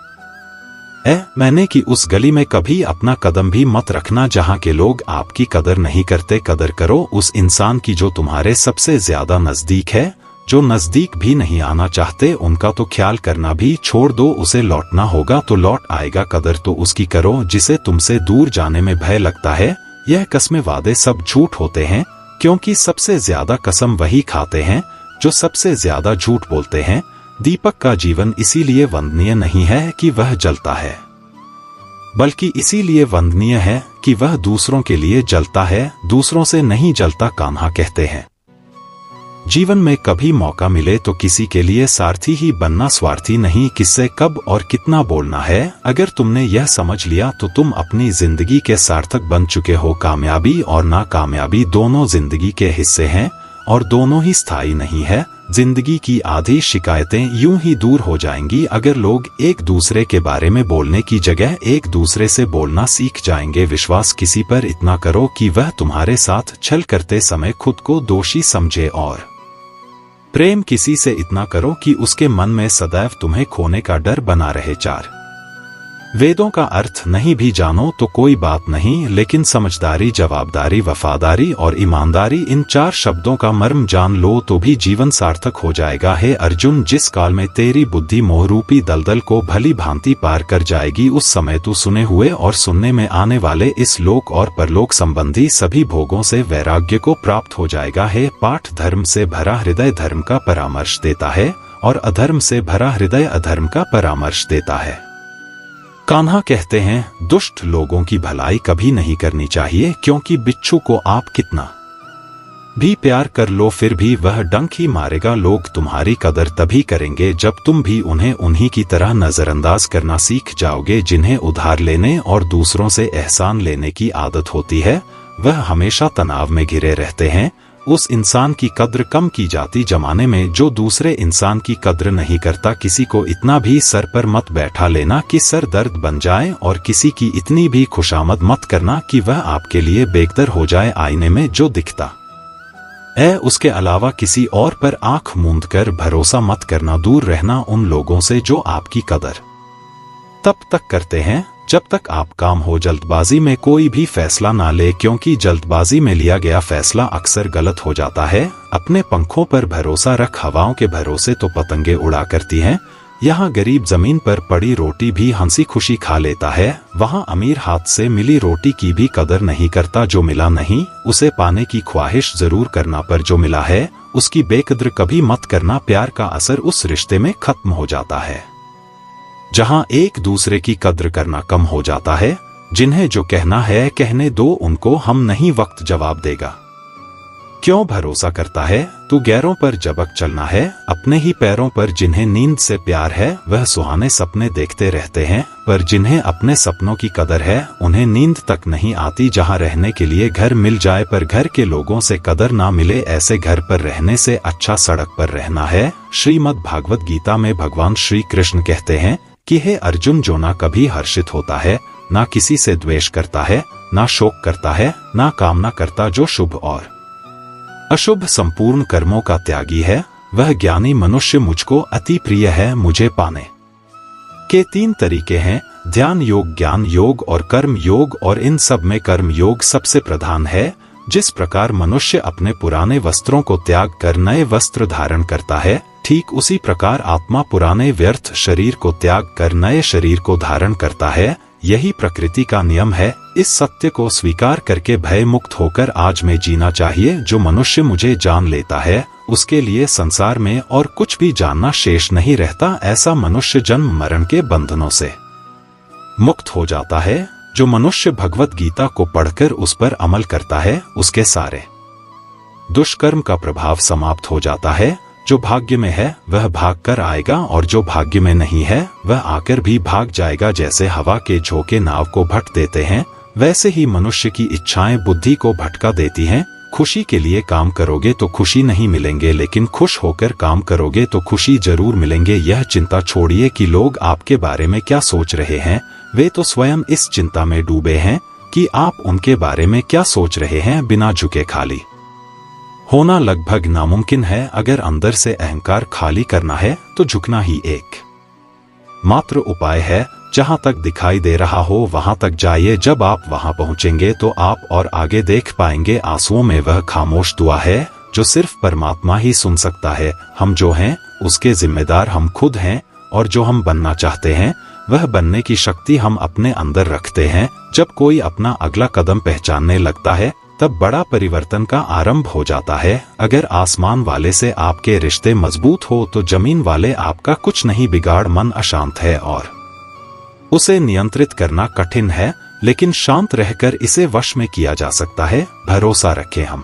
मैंने कि उस गली में कभी अपना कदम भी मत रखना जहां के लोग आपकी कदर नहीं करते। कदर करो उस इंसान की जो तुम्हारे सबसे ज्यादा नजदीक है। जो नजदीक भी नहीं आना चाहते उनका तो ख्याल करना भी छोड़ दो, उसे लौटना होगा तो लौट आएगा। कदर तो उसकी करो जिसे तुमसे दूर जाने में भय लगता है। यह कस्में वादे सब झूठ होते हैं, क्योंकि सबसे ज्यादा कसम वही खाते हैं जो सबसे ज्यादा झूठ बोलते हैं। दीपक का जीवन इसीलिए वंदनीय नहीं है कि वह जलता है, बल्कि इसीलिए वंदनीय है कि वह दूसरों के लिए जलता है, दूसरों से नहीं जलता। कान्हा कहते हैं, जीवन में कभी मौका मिले तो किसी के लिए सारथी ही बनना, स्वार्थी नहीं। किससे कब और कितना बोलना है, अगर तुमने यह समझ लिया तो तुम अपनी जिंदगी के सार्थक बन चुके हो। कामयाबी और नाकामयाबी दोनों जिंदगी के हिस्से हैं और दोनों ही स्थायी नहीं है। जिंदगी की आधी शिकायतें यूं ही दूर हो जाएंगी अगर लोग एक दूसरे के बारे में बोलने की जगह एक दूसरे से बोलना सीख जाएंगे। विश्वास किसी पर इतना करो कि वह तुम्हारे साथ छल करते समय खुद को दोषी समझे, और प्रेम किसी से इतना करो कि उसके मन में सदैव तुम्हें खोने का डर बना रहे। 4 वेदों का अर्थ नहीं भी जानो तो कोई बात नहीं, लेकिन समझदारी, जवाबदारी, वफादारी और ईमानदारी, इन 4 शब्दों का मर्म जान लो तो भी जीवन सार्थक हो जाएगा। हे अर्जुन, जिस काल में तेरी बुद्धि मोहरूपी दलदल को भली भांति पार कर जाएगी, उस समय तू सुने हुए और सुनने में आने वाले इस लोक और परलोक संबंधी सभी भोगों से वैराग्य को प्राप्त हो जाएगा। हे पाठ, धर्म से भरा हृदय धर्म का परामर्श देता है और अधर्म से भरा हृदय अधर्म का परामर्श देता है। कान्हा कहते हैं, दुष्ट लोगों की भलाई कभी नहीं करनी चाहिए, क्योंकि बिच्छू को आप कितना भी प्यार कर लो फिर भी वह डंक ही मारेगा। लोग तुम्हारी कदर तभी करेंगे जब तुम भी उन्हें उन्हीं की तरह नजरअंदाज करना सीख जाओगे। जिन्हें उधार लेने और दूसरों से एहसान लेने की आदत होती है, वह हमेशा तनाव में घिरे रहते हैं। उस इंसान की कद्र कम की जाती जमाने में जो दूसरे इंसान की कद्र नहीं करता। किसी को इतना भी सर पर मत बैठा लेना कि सर दर्द बन जाए, और किसी की इतनी भी खुशामद मत करना कि वह आपके लिए बेकदर हो जाए। आईने में जो दिखता उसके अलावा किसी और पर आंख मूंद कर भरोसा मत करना। दूर रहना उन लोगों से जो आपकी कदर तब तक करते हैं जब तक आप काम हो। जल्दबाजी में कोई भी फैसला ना ले, क्योंकि जल्दबाजी में लिया गया फैसला अक्सर गलत हो जाता है। अपने पंखों पर भरोसा रख, हवाओं के भरोसे तो पतंगे उड़ा करती हैं। यहाँ गरीब जमीन पर पड़ी रोटी भी हंसी खुशी खा लेता है, वहाँ अमीर हाथ से मिली रोटी की भी कदर नहीं करता। जो मिला नहीं उसे पाने की ख्वाहिश जरूर करना, पर जो मिला है उसकी बेकदर कभी मत करना। प्यार का असर उस रिश्ते में खत्म हो जाता है जहां एक दूसरे की कद्र करना कम हो जाता है। जिन्हें जो कहना है कहने दो उनको, हम नहीं वक्त जवाब देगा। क्यों भरोसा करता है तू गैरों पर, जबक चलना है अपने ही पैरों पर। जिन्हें नींद से प्यार है वह सुहाने सपने देखते रहते हैं, पर जिन्हें अपने सपनों की कदर है उन्हें नींद तक नहीं आती। जहां रहने के लिए घर मिल जाए पर घर के लोगों से कदर ना मिले, ऐसे घर पर रहने से अच्छा सड़क पर रहना है। श्रीमद् भागवत गीता में भगवान श्री कृष्ण कहते हैं कि हे अर्जुन, जो ना कभी हर्षित होता है, ना किसी से द्वेष करता है, ना शोक करता है, ना कामना करता, जो शुभ और अशुभ संपूर्ण कर्मों का त्यागी है, वह ज्ञानी मनुष्य मुझको अति प्रिय है। मुझे पाने के 3 तरीके हैं, ध्यान योग, ज्ञान योग और कर्म योग, और इन सब में कर्म योग सबसे प्रधान है। जिस प्रकार मनुष्य अपने पुराने वस्त्रों को त्याग कर नए वस्त्र धारण करता है, ठीक उसी प्रकार आत्मा पुराने व्यर्थ शरीर को त्याग कर नए शरीर को धारण करता है। यही प्रकृति का नियम है। इस सत्य को स्वीकार करके भय मुक्त होकर आज में जीना चाहिए। जो मनुष्य मुझे जान लेता है उसके लिए संसार में और कुछ भी जानना शेष नहीं रहता। ऐसा मनुष्य जन्म मरण के बंधनों से मुक्त हो जाता है। जो मनुष्य भगवत गीता को पढ़कर उस पर अमल करता है, उसके सारे दुष्कर्म का प्रभाव समाप्त हो जाता है। जो भाग्य में है वह भाग कर आएगा, और जो भाग्य में नहीं है वह आकर भी भाग जाएगा। जैसे हवा के झोंके नाव को भटक देते हैं, वैसे ही मनुष्य की इच्छाएं बुद्धि को भटका देती हैं। खुशी के लिए काम करोगे तो खुशी नहीं मिलेंगे, लेकिन खुश होकर काम करोगे तो खुशी जरूर मिलेंगे। यह चिंता छोड़िए कि लोग आपके बारे में क्या सोच रहे हैं, वे तो स्वयं इस चिंता में डूबे हैं कि आप उनके बारे में क्या सोच रहे हैं। बिना झुके खाली होना लगभग नामुमकिन है। अगर अंदर से अहंकार खाली करना है तो झुकना ही एक मात्र उपाय है। जहां तक दिखाई दे रहा हो वहां तक जाइए। जब आप वहां पहुंचेंगे तो आप और आगे देख पाएंगे। आंसुओं में वह खामोश दुआ है जो सिर्फ परमात्मा ही सुन सकता है। हम जो हैं उसके जिम्मेदार हम खुद हैं, और जो हम बनना चाहते हैं वह बनने की शक्ति हम अपने अंदर रखते हैं। जब कोई अपना अगला कदम पहचानने लगता है तब बड़ा परिवर्तन का आरंभ हो जाता है। अगर आसमान वाले से आपके रिश्ते मजबूत हो तो जमीन वाले आपका कुछ नहीं बिगाड़। मन अशांत है और उसे नियंत्रित करना कठिन है, लेकिन शांत रहकर इसे वश में किया जा सकता है। भरोसा रखें। हम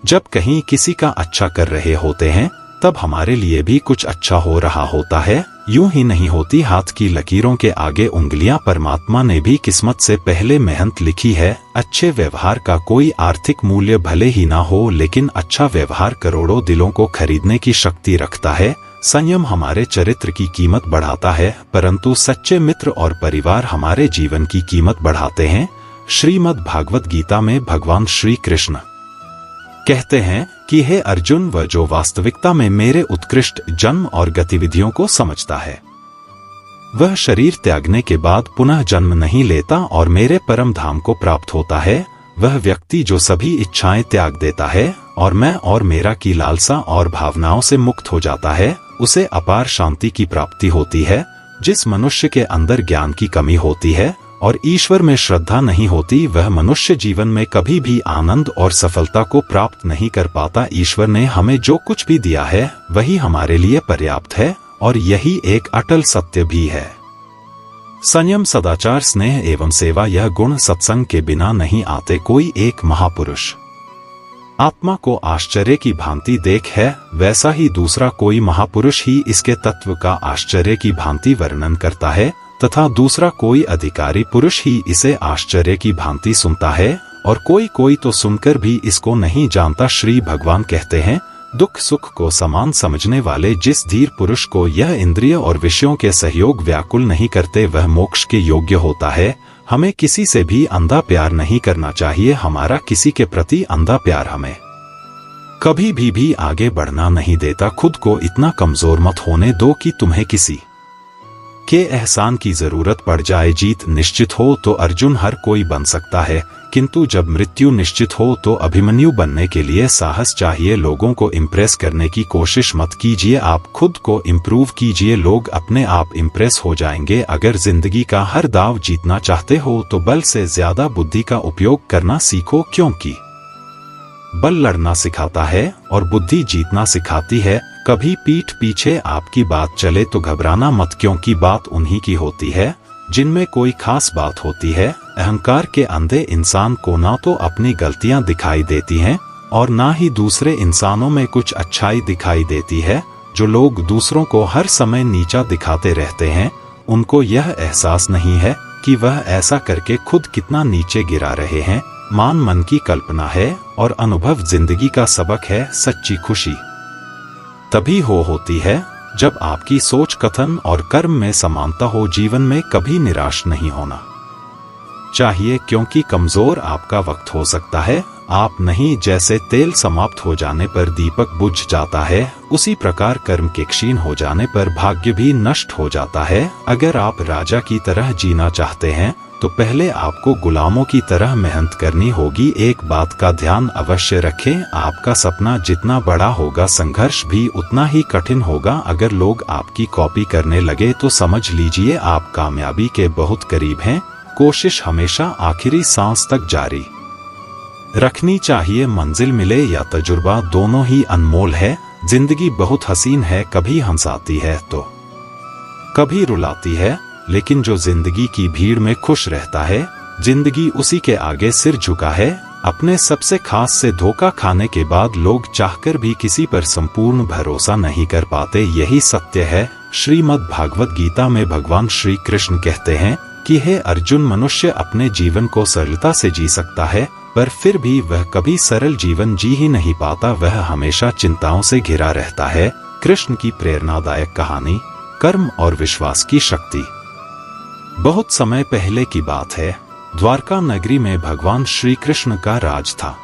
जब कहीं किसी का अच्छा कर रहे होते हैं तब हमारे लिए भी कुछ अच्छा हो रहा होता है। यूं ही नहीं होती हाथ की लकीरों के आगे उंगलियां। परमात्मा ने भी किस्मत से पहले मेहनत लिखी है। अच्छे व्यवहार का कोई आर्थिक मूल्य भले ही ना हो, लेकिन अच्छा व्यवहार करोड़ों दिलों को खरीदने की शक्ति रखता है। संयम हमारे चरित्र की कीमत बढ़ाता है, परंतु सच्चे मित्र और परिवार हमारे जीवन की कीमत बढ़ाते हैं। श्रीमद् भागवत गीता में भगवान श्री कृष्ण कहते हैं कि हे अर्जुन, वह जो वास्तविकता में मेरे उत्कृष्ट जन्म और गतिविधियों को समझता है वह शरीर त्यागने के बाद पुनः जन्म नहीं लेता और मेरे परम धाम को प्राप्त होता है। वह व्यक्ति जो सभी इच्छाएं त्याग देता है और मैं और मेरा की लालसा और भावनाओं से मुक्त हो जाता है, उसे अपार शांति की प्राप्ति होती है। जिस मनुष्य के अंदर ज्ञान की कमी होती है और ईश्वर में श्रद्धा नहीं होती, वह मनुष्य जीवन में कभी भी आनंद और सफलता को प्राप्त नहीं कर पाता। ईश्वर ने हमें जो कुछ भी दिया है वही हमारे लिए पर्याप्त है, और यही एक अटल सत्य भी है। संयम, सदाचार, स्नेह एवं सेवा, यह गुण सत्संग के बिना नहीं आते। कोई एक महापुरुष आत्मा को आश्चर्य की भांति देख है, वैसा ही दूसरा कोई महापुरुष ही इसके तत्व का आश्चर्य की भांति वर्णन करता है, तथा दूसरा कोई अधिकारी पुरुष ही इसे आश्चर्य की भांति सुनता है, और कोई कोई तो सुनकर भी इसको नहीं जानता। श्री भगवान कहते हैं, दुख सुख को समान समझने वाले जिस धीर पुरुष को यह इंद्रिय और विषयों के सहयोग व्याकुल नहीं करते, वह मोक्ष के योग्य होता है। हमें किसी से भी अंधा प्यार नहीं करना चाहिए। हमारा किसी के प्रति अंधा प्यार हमें कभी भी आगे बढ़ना नहीं देता। खुद को इतना कमजोर मत होने दो कि तुम्हें किसी के एहसान की जरूरत पड़ जाए। जीत निश्चित हो तो अर्जुन हर कोई बन सकता है, किंतु जब मृत्यु निश्चित हो तो अभिमन्यु बनने के लिए साहस चाहिए। लोगों को इम्प्रेस करने की कोशिश मत कीजिए, आप खुद को इम्प्रूव कीजिए। लोग अपने आप इम्प्रेस हो जाएंगे। अगर जिंदगी का हर दाव जीतना चाहते हो तो बल से ज्यादा बुद्धि का उपयोग करना सीखो, क्योंकि बल लड़ना सिखाता है और बुद्धि जीतना सिखाती है। कभी पीठ पीछे आपकी बात चले तो घबराना मत, क्योंकि बात उन्हीं की होती है जिनमें कोई खास बात होती है। अहंकार के अंधे इंसान को ना तो अपनी गलतियां दिखाई देती हैं और ना ही दूसरे इंसानों में कुछ अच्छाई दिखाई देती है। जो लोग दूसरों को हर समय नीचा दिखाते रहते हैं, उनको यह एहसास नहीं है कि वह ऐसा करके खुद कितना नीचे गिरा रहे हैं। मान मन की कल्पना है और अनुभव जिंदगी का सबक है। सच्ची खुशी तभी होती है जब आपकी सोच, कथन और कर्म में समानता हो। जीवन में कभी निराश नहीं होना चाहिए, क्योंकि कमजोर आपका वक्त हो सकता है, आप नहीं। जैसे तेल समाप्त हो जाने पर दीपक बुझ जाता है, उसी प्रकार कर्म के क्षीण हो जाने पर भाग्य भी नष्ट हो जाता है। अगर आप राजा की तरह जीना चाहते हैं तो पहले आपको गुलामों की तरह मेहनत करनी होगी। एक बात का ध्यान अवश्य रखें, आपका सपना जितना बड़ा होगा संघर्ष भी उतना ही कठिन होगा। अगर लोग आपकी कॉपी करने लगे तो समझ लीजिए आप कामयाबी के बहुत करीब हैं। कोशिश हमेशा आखिरी सांस तक जारी रखनी चाहिए। मंजिल मिले या तजुर्बा, दोनों ही अनमोल है। जिंदगी बहुत हसीन है, कभी हंसाती है तो कभी रुलाती है, लेकिन जो जिंदगी की भीड़ में खुश रहता है, जिंदगी उसी के आगे सिर झुका है। अपने सबसे खास से धोखा खाने के बाद लोग चाहकर भी किसी पर संपूर्ण भरोसा नहीं कर पाते, यही सत्य है। श्रीमद् भागवत गीता में भगवान श्री कृष्ण कहते हैं कि हे अर्जुन, मनुष्य अपने जीवन को सरलता से जी सकता है, पर फिर भी वह कभी सरल जीवन जी ही नहीं पाता, वह हमेशा चिंताओं से घिरा रहता है। कृष्ण की प्रेरणादायक कहानी, कर्म और विश्वास की शक्ति। बहुत समय पहले की बात है, द्वारका नगरी में भगवान श्री कृष्ण का राज था।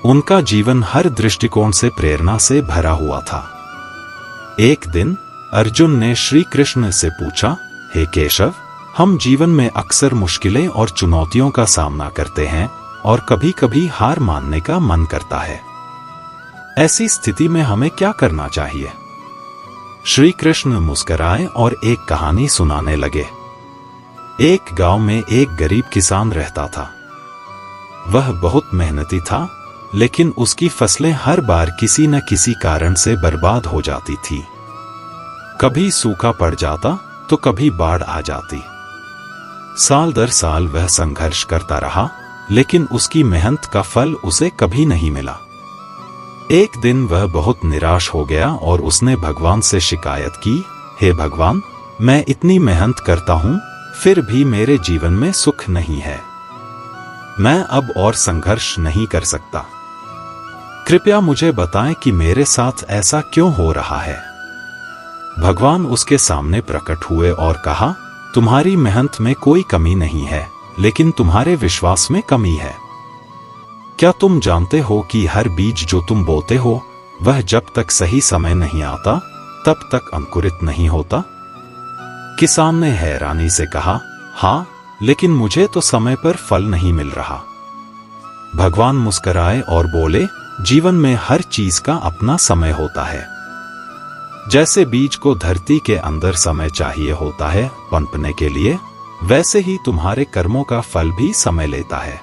उनका जीवन हर दृष्टिकोण से प्रेरणा से भरा हुआ था। एक दिन अर्जुन ने श्री कृष्ण से पूछा, हे केशव, हम जीवन में अक्सर मुश्किलें और चुनौतियों का सामना करते हैं और कभी कभी हार मानने का मन करता है। ऐसी स्थिति में हमें क्या करना चाहिए? श्री कृष्ण मुस्कुराए और एक कहानी सुनाने लगे। एक गांव में एक गरीब किसान रहता था। वह बहुत मेहनती था, लेकिन उसकी फसलें हर बार किसी न किसी कारण से बर्बाद हो जाती थी। कभी सूखा पड़ जाता तो कभी बाढ़ आ जाती। साल दर साल वह संघर्ष करता रहा, लेकिन उसकी मेहनत का फल उसे कभी नहीं मिला। एक दिन वह बहुत निराश हो गया और उसने भगवान से शिकायत की, हे भगवान, मैं इतनी मेहनत करता हूं, फिर भी मेरे जीवन में सुख नहीं है। मैं अब और संघर्ष नहीं कर सकता। कृपया मुझे बताएं कि मेरे साथ ऐसा क्यों हो रहा है। भगवान उसके सामने प्रकट हुए और कहा, तुम्हारी मेहनत में कोई कमी नहीं है, लेकिन तुम्हारे विश्वास में कमी है। क्या तुम जानते हो कि हर बीज जो तुम बोते हो, वह जब तक सही समय नहीं आता तब तक अंकुरित नहीं होता? किसान ने हैरानी से कहा, हाँ, लेकिन मुझे तो समय पर फल नहीं मिल रहा। भगवान मुस्कुराए और बोले, जीवन में हर चीज का अपना समय होता है। जैसे बीज को धरती के अंदर समय चाहिए होता है पनपने के लिए, वैसे ही तुम्हारे कर्मों का फल भी समय लेता है।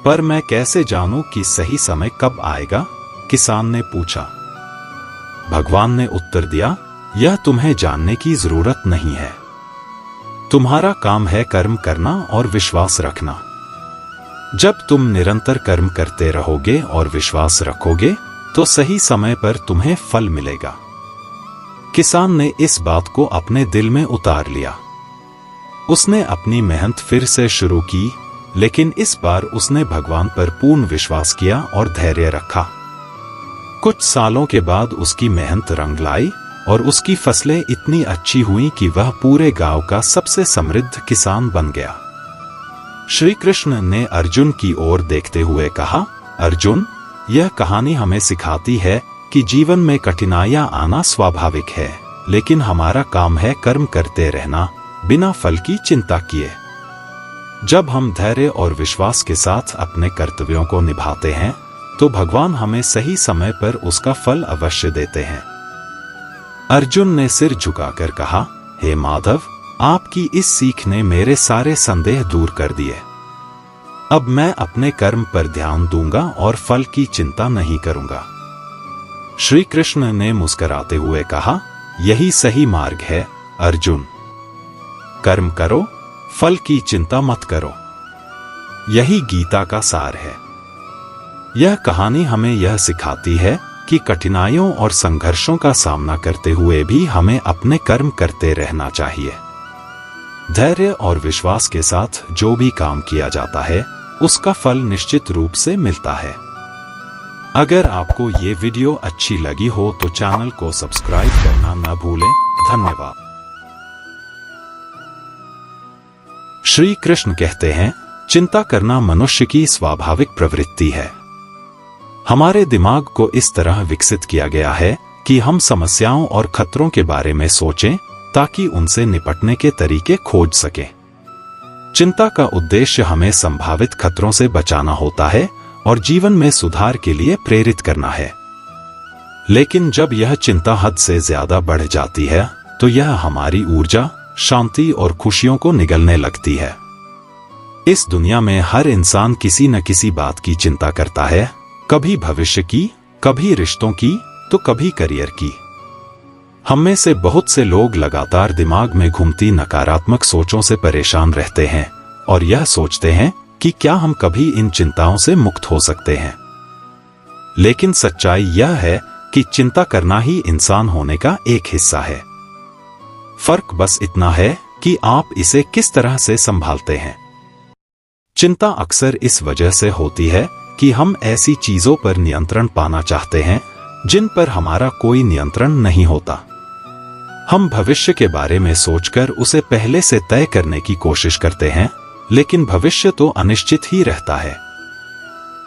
पर मैं कैसे जानूं कि सही समय कब आएगा? किसान ने पूछा। भगवान ने उत्तर दिया, यह तुम्हें जानने की जरूरत नहीं है। तुम्हारा काम है कर्म करना और विश्वास रखना। जब तुम निरंतर कर्म करते रहोगे और विश्वास रखोगे, तो सही समय पर तुम्हें फल मिलेगा। किसान ने इस बात को अपने दिल में उतार लिया। उसने अपनी मेहनत फिर से शुरू की, लेकिन इस बार उसने भगवान पर पूर्ण विश्वास किया और धैर्य रखा। कुछ सालों के बाद उसकी मेहनत रंग लाई और उसकी फसलें इतनी अच्छी हुईं कि वह पूरे गांव का सबसे समृद्ध किसान बन गया। श्री कृष्ण ने अर्जुन की ओर देखते हुए कहा, अर्जुन, यह कहानी हमें सिखाती है कि जीवन में कठिनाइयां आना स्वाभाविक है, लेकिन हमारा काम है कर्म करते रहना, बिना फल की चिंता किए। जब हम धैर्य और विश्वास के साथ अपने कर्तव्यों को निभाते हैं, तो भगवान हमें सही समय पर उसका फल अवश्य देते हैं। अर्जुन ने सिर झुकाकर कहा, हे माधव, आपकी इस सीख ने मेरे सारे संदेह दूर कर दिए। अब मैं अपने कर्म पर ध्यान दूंगा और फल की चिंता नहीं करूंगा। श्री कृष्ण ने मुस्कुराते हुए कहा, यही सही मार्ग है अर्जुन। कर्म करो, फल की चिंता मत करो। यही गीता का सार है। यह कहानी हमें यह सिखाती है कि कठिनाइयों और संघर्षों का सामना करते हुए भी हमें अपने कर्म करते रहना चाहिए। धैर्य और विश्वास के साथ जो भी काम किया जाता है, उसका फल निश्चित रूप से मिलता है। अगर आपको ये वीडियो अच्छी लगी हो तो चैनल को सब्सक्राइब करना न भूलें। धन्यवाद। श्री कृष्ण कहते हैं, चिंता करना मनुष्य की स्वाभाविक प्रवृत्ति है। हमारे दिमाग को इस तरह विकसित किया गया है कि हम समस्याओं और खतरों के बारे में सोचें ताकि उनसे निपटने के तरीके खोज सकें। चिंता का उद्देश्य हमें संभावित खतरों से बचाना होता है और जीवन में सुधार के लिए प्रेरित करना है। लेकिन जब यह चिंता हद से ज्यादा बढ़ जाती है, तो यह हमारी ऊर्जा, शांति और खुशियों को निगलने लगती है। इस दुनिया में हर इंसान किसी न किसी बात की चिंता करता है, कभी भविष्य की, कभी रिश्तों की, तो कभी करियर की। हम में से बहुत से लोग लगातार दिमाग में घूमती नकारात्मक सोचों से परेशान रहते हैं और यह सोचते हैं कि क्या हम कभी इन चिंताओं से मुक्त हो सकते हैं। लेकिन सच्चाई यह है कि चिंता करना ही इंसान होने का एक हिस्सा है। फर्क बस इतना है कि आप इसे किस तरह से संभालते हैं। चिंता अक्सर इस वजह से होती है कि हम ऐसी चीजों पर नियंत्रण पाना चाहते हैं जिन पर हमारा कोई नियंत्रण नहीं होता। हम भविष्य के बारे में सोचकर उसे पहले से तय करने की कोशिश करते हैं, लेकिन भविष्य तो अनिश्चित ही रहता है।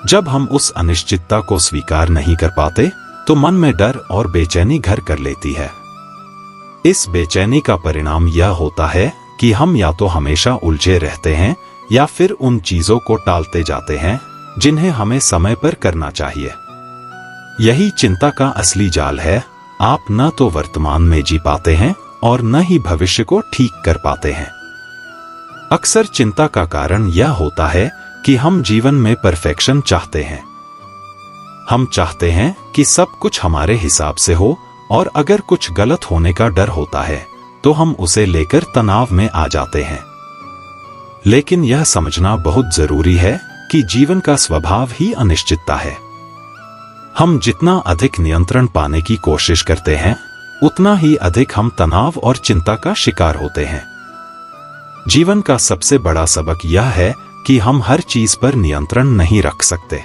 जब हम उस अनिश्चितता को स्वीकार नहीं कर पाते तो मन में डर और बेचैनी घर कर लेती है। इस बेचैनी का परिणाम यह होता है कि हम या तो हमेशा उलझे रहते हैं या फिर उन चीजों को टालते जाते हैं जिन्हें हमें समय पर करना चाहिए। यही चिंता का असली जाल है। आप न तो वर्तमान में जी पाते हैं और न ही भविष्य को ठीक कर पाते हैं। अक्सर चिंता का कारण यह होता है कि हम जीवन में परफेक्शन चाहते हैं। हम चाहते हैं कि सब कुछ हमारे हिसाब से हो और अगर कुछ गलत होने का डर होता है तो हम उसे लेकर तनाव में आ जाते हैं। लेकिन यह समझना बहुत जरूरी है कि जीवन का स्वभाव ही अनिश्चितता है। हम जितना अधिक नियंत्रण पाने की कोशिश करते हैं उतना ही अधिक हम तनाव और चिंता का शिकार होते हैं। जीवन का सबसे बड़ा सबक यह है कि हम हर चीज पर नियंत्रण नहीं रख सकते।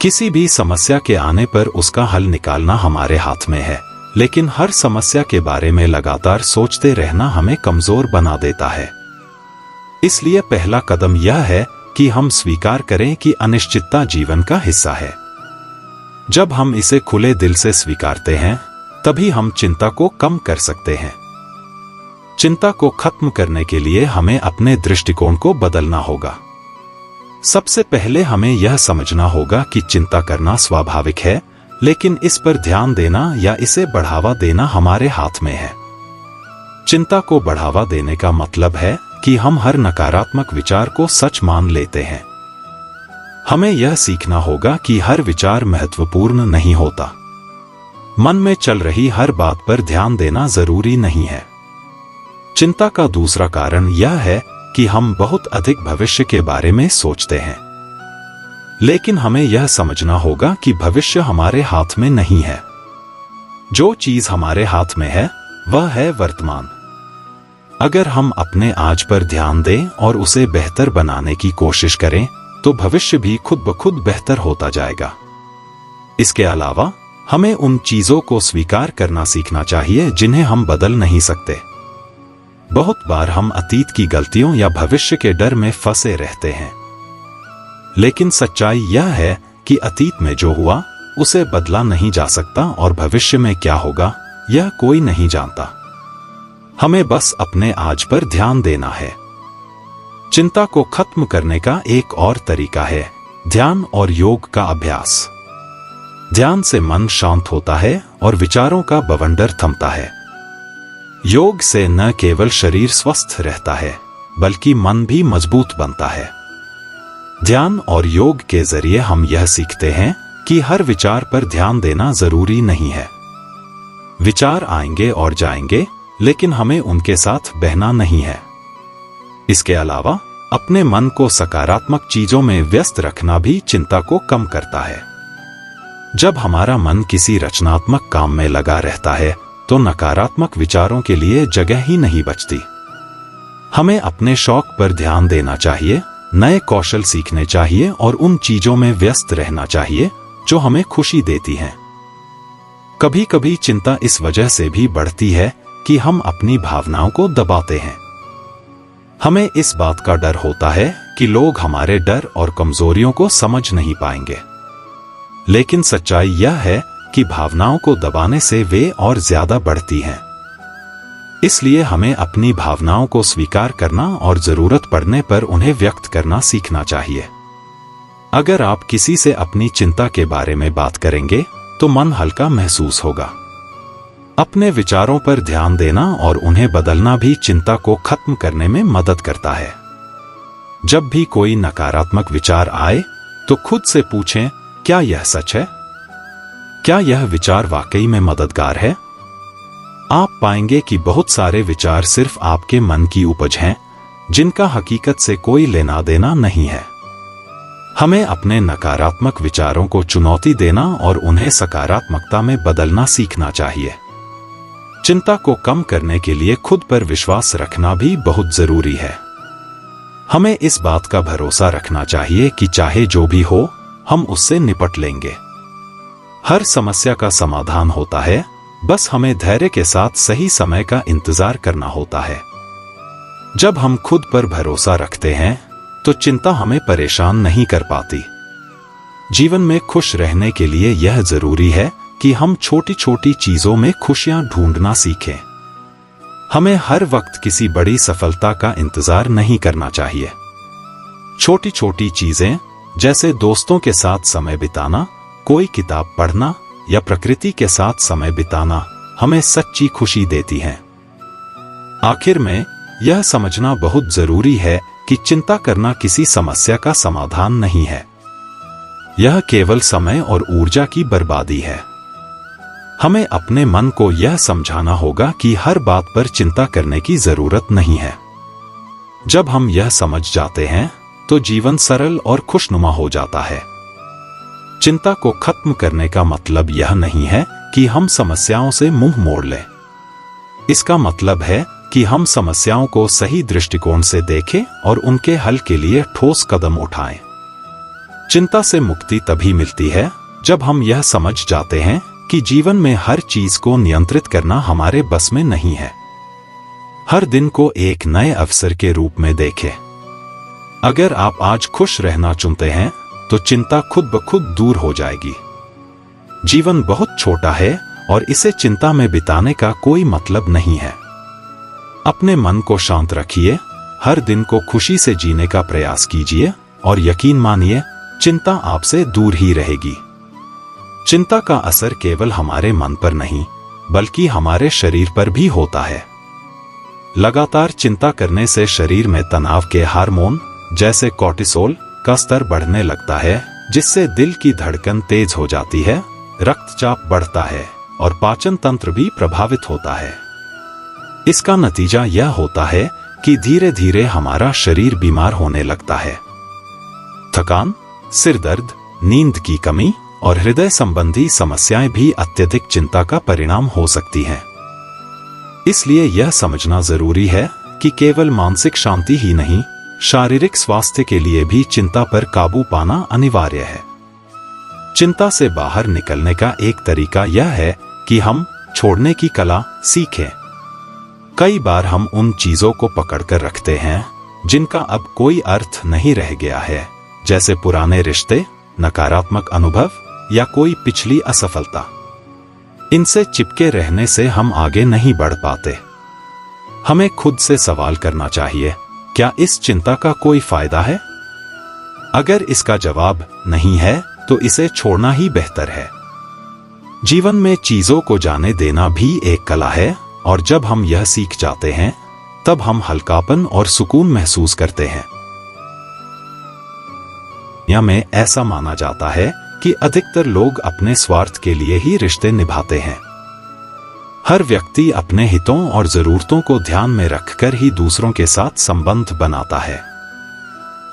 किसी भी समस्या के आने पर उसका हल निकालना हमारे हाथ में है, लेकिन हर समस्या के बारे में लगातार सोचते रहना हमें कमजोर बना देता है। इसलिए पहला कदम यह है कि हम स्वीकार करें कि अनिश्चितता जीवन का हिस्सा है। जब हम इसे खुले दिल से स्वीकारते हैं तभी हम चिंता को कम कर सकते हैं। चिंता को खत्म करने के लिए हमें अपने दृष्टिकोण को बदलना होगा। सबसे पहले हमें यह समझना होगा कि चिंता करना स्वाभाविक है, लेकिन इस पर ध्यान देना या इसे बढ़ावा देना हमारे हाथ में है। चिंता को बढ़ावा देने का मतलब है कि हम हर नकारात्मक विचार को सच मान लेते हैं। हमें यह सीखना होगा कि हर विचार महत्वपूर्ण नहीं होता। मन में चल रही हर बात पर ध्यान देना जरूरी नहीं है। चिंता का दूसरा कारण यह है कि हम बहुत अधिक भविष्य के बारे में सोचते हैं। लेकिन हमें यह समझना होगा कि भविष्य हमारे हाथ में नहीं है। जो चीज हमारे हाथ में है वह है वर्तमान। अगर हम अपने आज पर ध्यान दें और उसे बेहतर बनाने की कोशिश करें तो भविष्य भी खुद ब खुद बेहतर होता जाएगा। इसके अलावा हमें उन चीजों को स्वीकार करना सीखना चाहिए जिन्हें हम बदल नहीं सकते। बहुत बार हम अतीत की गलतियों या भविष्य के डर में फंसे रहते हैं, लेकिन सच्चाई यह है कि अतीत में जो हुआ उसे बदला नहीं जा सकता और भविष्य में क्या होगा यह कोई नहीं जानता। हमें बस अपने आज पर ध्यान देना है। चिंता को खत्म करने का एक और तरीका है ध्यान और योग का अभ्यास। ध्यान से मन शांत होता है और विचारों का बवंडर थमता है। योग से न केवल शरीर स्वस्थ रहता है बल्कि मन भी मजबूत बनता है। ध्यान और योग के जरिए हम यह सीखते हैं कि हर विचार पर ध्यान देना जरूरी नहीं है। विचार आएंगे और जाएंगे, लेकिन हमें उनके साथ बहना नहीं है। इसके अलावा अपने मन को सकारात्मक चीजों में व्यस्त रखना भी चिंता को कम करता है। जब हमारा मन किसी रचनात्मक काम में लगा रहता है तो नकारात्मक विचारों के लिए जगह ही नहीं बचती। हमें अपने शौक पर ध्यान देना चाहिए, नए कौशल सीखने चाहिए और उन चीजों में व्यस्त रहना चाहिए जो हमें खुशी देती हैं। कभी कभी चिंता इस वजह से भी बढ़ती है कि हम अपनी भावनाओं को दबाते हैं। हमें इस बात का डर होता है कि लोग हमारे डर और कमजोरियों को समझ नहीं पाएंगे। लेकिन सच्चाई यह है कि भावनाओं को दबाने से वे और ज्यादा बढ़ती हैं। इसलिए हमें अपनी भावनाओं को स्वीकार करना और जरूरत पड़ने पर उन्हें व्यक्त करना सीखना चाहिए। अगर आप किसी से अपनी चिंता के बारे में बात करेंगे तो मन हल्का महसूस होगा। अपने विचारों पर ध्यान देना और उन्हें बदलना भी चिंता को खत्म करने में मदद करता है। जब भी कोई नकारात्मक विचार आए तो खुद से पूछें, क्या यह सच है? क्या यह विचार वाकई में मददगार है? आप पाएंगे कि बहुत सारे विचार सिर्फ आपके मन की उपज हैं, जिनका हकीकत से कोई लेना देना नहीं है। हमें अपने नकारात्मक विचारों को चुनौती देना और उन्हें सकारात्मकता में बदलना सीखना चाहिए। चिंता को कम करने के लिए खुद पर विश्वास रखना भी बहुत जरूरी है। हमें इस बात का भरोसा रखना चाहिए कि चाहे जो भी हो, हम उससे निपट लेंगे। हर समस्या का समाधान होता है, बस हमें धैर्य के साथ सही समय का इंतजार करना होता है। जब हम खुद पर भरोसा रखते हैं तो चिंता हमें परेशान नहीं कर पाती। जीवन में खुश रहने के लिए यह जरूरी है कि हम छोटी छोटी चीजों में खुशियां ढूंढना सीखें। हमें हर वक्त किसी बड़ी सफलता का इंतजार नहीं करना चाहिए। छोटी छोटी चीजें जैसे दोस्तों के साथ समय बिताना, कोई किताब पढ़ना या प्रकृति के साथ समय बिताना हमें सच्ची खुशी देती हैं। आखिर में यह समझना बहुत जरूरी है कि चिंता करना किसी समस्या का समाधान नहीं है। यह केवल समय और ऊर्जा की बर्बादी है। हमें अपने मन को यह समझाना होगा कि हर बात पर चिंता करने की जरूरत नहीं है। जब हम यह समझ जाते हैं तो जीवन सरल और खुशनुमा हो जाता है। चिंता को खत्म करने का मतलब यह नहीं है कि हम समस्याओं से मुंह मोड़ लें। इसका मतलब है कि हम समस्याओं को सही दृष्टिकोण से देखें और उनके हल के लिए ठोस कदम उठाएं। चिंता से मुक्ति तभी मिलती है जब हम यह समझ जाते हैं कि जीवन में हर चीज को नियंत्रित करना हमारे बस में नहीं है। हर दिन को एक नए अवसर के रूप में देखें। अगर आप आज खुश रहना चुनते हैं तो चिंता खुद ब खुद दूर हो जाएगी। जीवन बहुत छोटा है और इसे चिंता में बिताने का कोई मतलब नहीं है। अपने मन को शांत रखिए, हर दिन को खुशी से जीने का प्रयास कीजिए और यकीन मानिए, चिंता आपसे दूर ही रहेगी। चिंता का असर केवल हमारे मन पर नहीं, बल्कि हमारे शरीर पर भी होता है। लगातार चिंता करने से शरीर में तनाव के हार्मोन जैसे कॉर्टिसोल का स्तर बढ़ने लगता है, जिससे दिल की धड़कन तेज हो जाती है, रक्तचाप बढ़ता है और पाचन तंत्र भी प्रभावित होता है। इसका नतीजा यह होता है कि धीरे धीरे हमारा शरीर बीमार होने लगता है। थकान, सिर दर्द, नींद की कमी और हृदय संबंधी समस्याएं भी अत्यधिक चिंता का परिणाम हो सकती हैं। इसलिए यह समझना जरूरी है कि केवल मानसिक शांति ही नहीं, शारीरिक स्वास्थ्य के लिए भी चिंता पर काबू पाना अनिवार्य है। चिंता से बाहर निकलने का एक तरीका यह है कि हम छोड़ने की कला सीखें। कई बार हम उन चीजों को पकड़कर रखते हैं जिनका अब कोई अर्थ नहीं रह गया है, जैसे पुराने रिश्ते, नकारात्मक अनुभव या कोई पिछली असफलता। इनसे चिपके रहने से हम आगे नहीं बढ़ पाते। हमें खुद से सवाल करना चाहिए, क्या इस चिंता का कोई फायदा है? अगर इसका जवाब नहीं है तो इसे छोड़ना ही बेहतर है। जीवन में चीजों को जाने देना भी एक कला है और जब हम यह सीख जाते हैं तब हम हल्कापन और सुकून महसूस करते हैं। दुनिया में ऐसा माना जाता है कि अधिकतर लोग अपने स्वार्थ के लिए ही रिश्ते निभाते हैं। हर व्यक्ति अपने हितों और जरूरतों को ध्यान में रखकर ही दूसरों के साथ संबंध बनाता है।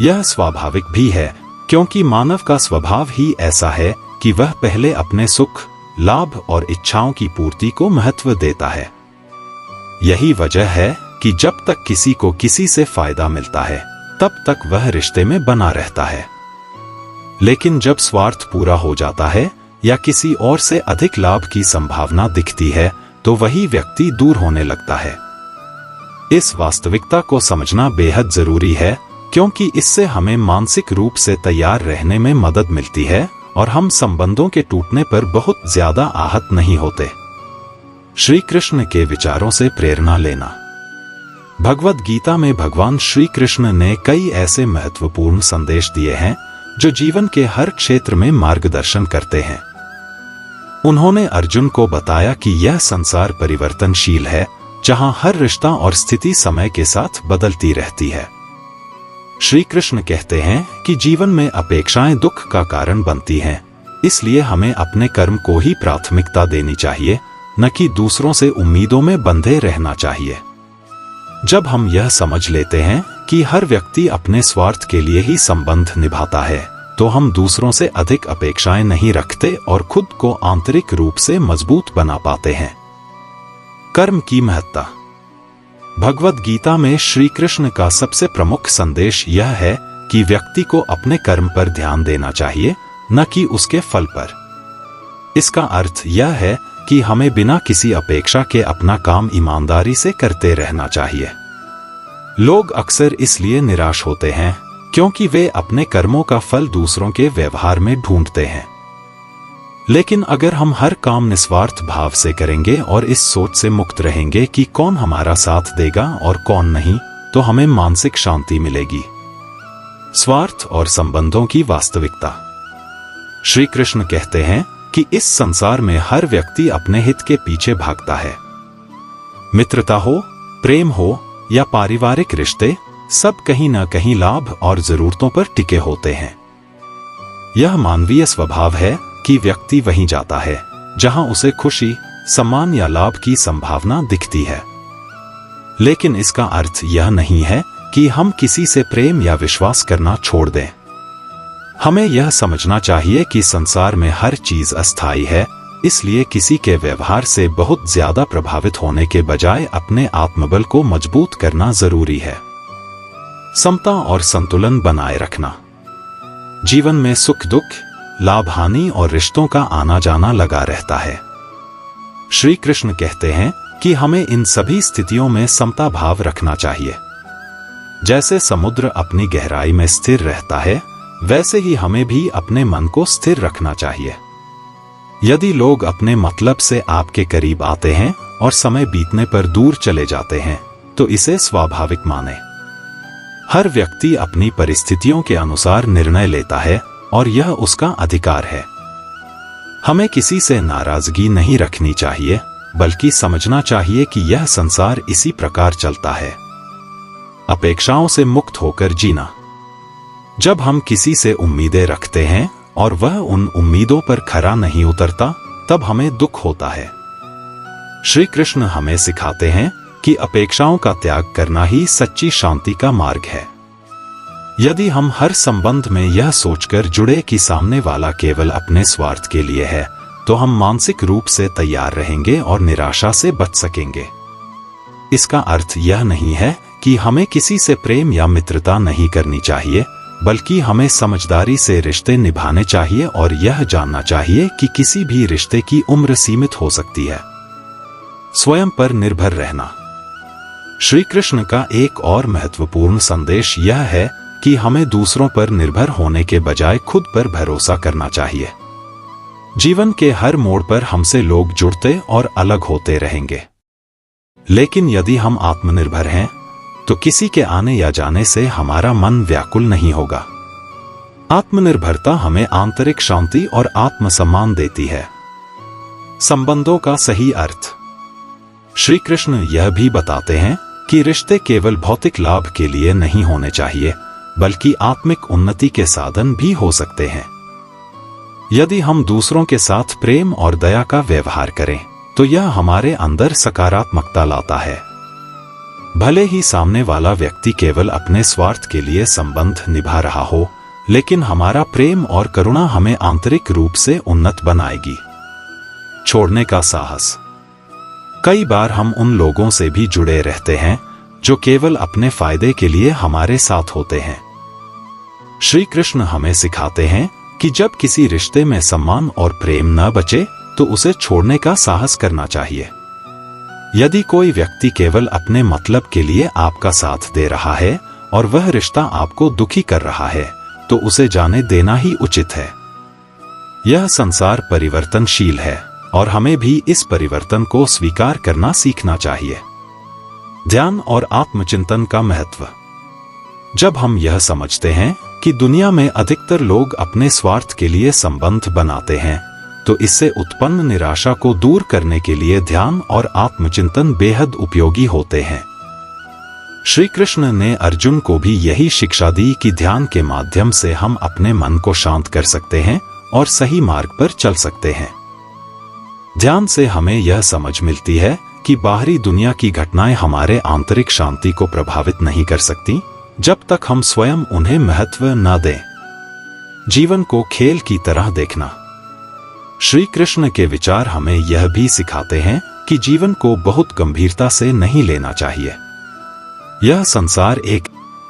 यह स्वाभाविक भी है, क्योंकि मानव का स्वभाव ही ऐसा है कि वह पहले अपने सुख, लाभ और इच्छाओं की पूर्ति को महत्व देता है। यही वजह है कि जब तक किसी को किसी से फायदा मिलता है, तब तक वह रिश्ते में बना रहता है। लेकिन जब स्वार्थ पूरा हो जाता है या किसी और से अधिक लाभ की संभावना दिखती है, तो वही व्यक्ति दूर होने लगता है। इस वास्तविकता को समझना बेहद जरूरी है, क्योंकि इससे हमें मानसिक रूप से तैयार रहने में मदद मिलती है और हम संबंधों के टूटने पर बहुत ज्यादा आहत नहीं होते। श्री कृष्ण के विचारों से प्रेरणा लेना। भगवद गीता में भगवान श्री कृष्ण ने कई ऐसे महत्वपूर्ण संदेश दिए हैं जो जीवन के हर क्षेत्र में मार्गदर्शन करते हैं। उन्होंने अर्जुन को बताया कि यह संसार परिवर्तनशील है, जहां हर रिश्ता और स्थिति समय के साथ बदलती रहती है। श्री कृष्ण कहते हैं कि जीवन में अपेक्षाएं दुख का कारण बनती हैं, इसलिए हमें अपने कर्म को ही प्राथमिकता देनी चाहिए, न कि दूसरों से उम्मीदों में बंधे रहना चाहिए। जब हम यह समझ लेते हैं कि हर व्यक्ति अपने स्वार्थ के लिए ही संबंध निभाता है, तो हम दूसरों से अधिक अपेक्षाएं नहीं रखते और खुद को आंतरिक रूप से मजबूत बना पाते हैं। कर्म की महत्ता। भगवद गीता में श्री कृष्ण का सबसे प्रमुख संदेश यह है कि व्यक्ति को अपने कर्म पर ध्यान देना चाहिए, न कि उसके फल पर। इसका अर्थ यह है कि हमें बिना किसी अपेक्षा के अपना काम ईमानदारी से करते रहना चाहिए। लोग अक्सर इसलिए निराश होते हैं क्योंकि वे अपने कर्मों का फल दूसरों के व्यवहार में ढूंढते हैं। लेकिन अगर हम हर काम निस्वार्थ भाव से करेंगे और इस सोच से मुक्त रहेंगे कि कौन हमारा साथ देगा और कौन नहीं, तो हमें मानसिक शांति मिलेगी। स्वार्थ और संबंधों की वास्तविकता। श्री कृष्ण कहते हैं कि इस संसार में हर व्यक्ति अपने हित के पीछे भागता है। मित्रता हो, प्रेम हो या पारिवारिक रिश्ते, सब कहीं न कहीं लाभ और जरूरतों पर टिके होते हैं। यह मानवीय स्वभाव है कि व्यक्ति वहीं जाता है जहां उसे खुशी, सम्मान या लाभ की संभावना दिखती है। लेकिन इसका अर्थ यह नहीं है कि हम किसी से प्रेम या विश्वास करना छोड़ दें। हमें यह समझना चाहिए कि संसार में हर चीज अस्थायी है, इसलिए किसी के व्यवहार से बहुत ज्यादा प्रभावित होने के बजाय अपने आत्मबल को मजबूत करना जरूरी है। समता और संतुलन बनाए रखना। जीवन में सुख दुख, लाभ हानि और रिश्तों का आना जाना लगा रहता है। श्री कृष्ण कहते हैं कि हमें इन सभी स्थितियों में समता भाव रखना चाहिए। जैसे समुद्र अपनी गहराई में स्थिर रहता है, वैसे ही हमें भी अपने मन को स्थिर रखना चाहिए। यदि लोग अपने मतलब से आपके करीब आते हैं और समय बीतने पर दूर चले जाते हैं, तो इसे स्वाभाविक माने। हर व्यक्ति अपनी परिस्थितियों के अनुसार निर्णय लेता है और यह उसका अधिकार है। हमें किसी से नाराजगी नहीं रखनी चाहिए, बल्कि समझना चाहिए कि यह संसार इसी प्रकार चलता है। अपेक्षाओं से मुक्त होकर जीना। जब हम किसी से उम्मीदें रखते हैं और वह उन उम्मीदों पर खरा नहीं उतरता, तब हमें दुख होता है। श्री कृष्ण हमें सिखाते हैं कि अपेक्षाओं का त्याग करना ही सच्ची शांति का मार्ग है। यदि हम हर संबंध में यह सोचकर जुड़े कि सामने वाला केवल अपने स्वार्थ के लिए है, तो हम मानसिक रूप से तैयार रहेंगे और निराशा से बच सकेंगे। इसका अर्थ यह नहीं है कि हमें किसी से प्रेम या मित्रता नहीं करनी चाहिए, बल्कि हमें समझदारी से रिश्ते निभाने चाहिए और यह जानना चाहिए कि किसी भी रिश्ते की उम्र सीमित हो सकती है। स्वयं पर निर्भर रहना। श्री कृष्ण का एक और महत्वपूर्ण संदेश यह है कि हमें दूसरों पर निर्भर होने के बजाय खुद पर भरोसा करना चाहिए। जीवन के हर मोड़ पर हमसे लोग जुड़ते और अलग होते रहेंगे, लेकिन यदि हम आत्मनिर्भर हैं, तो किसी के आने या जाने से हमारा मन व्याकुल नहीं होगा। आत्मनिर्भरता हमें आंतरिक शांति और आत्मसम्मान देती है। संबंधों का सही अर्थ। श्री कृष्ण यह भी बताते हैं कि रिश्ते केवल भौतिक लाभ के लिए नहीं होने चाहिए, बल्कि आत्मिक उन्नति के साधन भी हो सकते हैं। यदि हम दूसरों के साथ प्रेम और दया का व्यवहार करें, तो यह हमारे अंदर सकारात्मकता लाता है। भले ही सामने वाला व्यक्ति केवल अपने स्वार्थ के लिए संबंध निभा रहा हो, लेकिन हमारा प्रेम और करुणा हमें आंतरिक रूप से उन्नत बनाएगी। छोड़ने का साहस। कई बार हम उन लोगों से भी जुड़े रहते हैं जो केवल अपने फायदे के लिए हमारे साथ होते हैं। श्री कृष्ण हमें सिखाते हैं कि जब किसी रिश्ते में सम्मान और प्रेम न बचे, तो उसे छोड़ने का साहस करना चाहिए। यदि कोई व्यक्ति केवल अपने मतलब के लिए आपका साथ दे रहा है और वह रिश्ता आपको दुखी कर रहा है, तो उसे जाने देना ही उचित है। यह संसार परिवर्तनशील है और हमें भी इस परिवर्तन को स्वीकार करना सीखना चाहिए। ध्यान और आत्मचिंतन का महत्व। जब हम यह समझते हैं कि दुनिया में अधिकतर लोग अपने स्वार्थ के लिए संबंध बनाते हैं, तो इससे उत्पन्न निराशा को दूर करने के लिए ध्यान और आत्मचिंतन बेहद उपयोगी होते हैं। श्री कृष्ण ने अर्जुन को भी यही शिक्षा दी कि ध्यान के माध्यम से हम अपने मन को शांत कर सकते हैं और सही मार्ग पर चल सकते हैं। ध्यान से हमें यह समझ मिलती है कि बाहरी दुनिया की घटनाएं हमारे आंतरिक शांति को प्रभावित नहीं कर सकती जब तक हम स्वयं उन्हें महत्व न दें। जीवन को खेल की तरह देखना। श्री कृष्ण के विचार हमें यह भी सिखाते हैं कि जीवन को बहुत गंभीरता से नहीं लेना चाहिए। यह संसार एक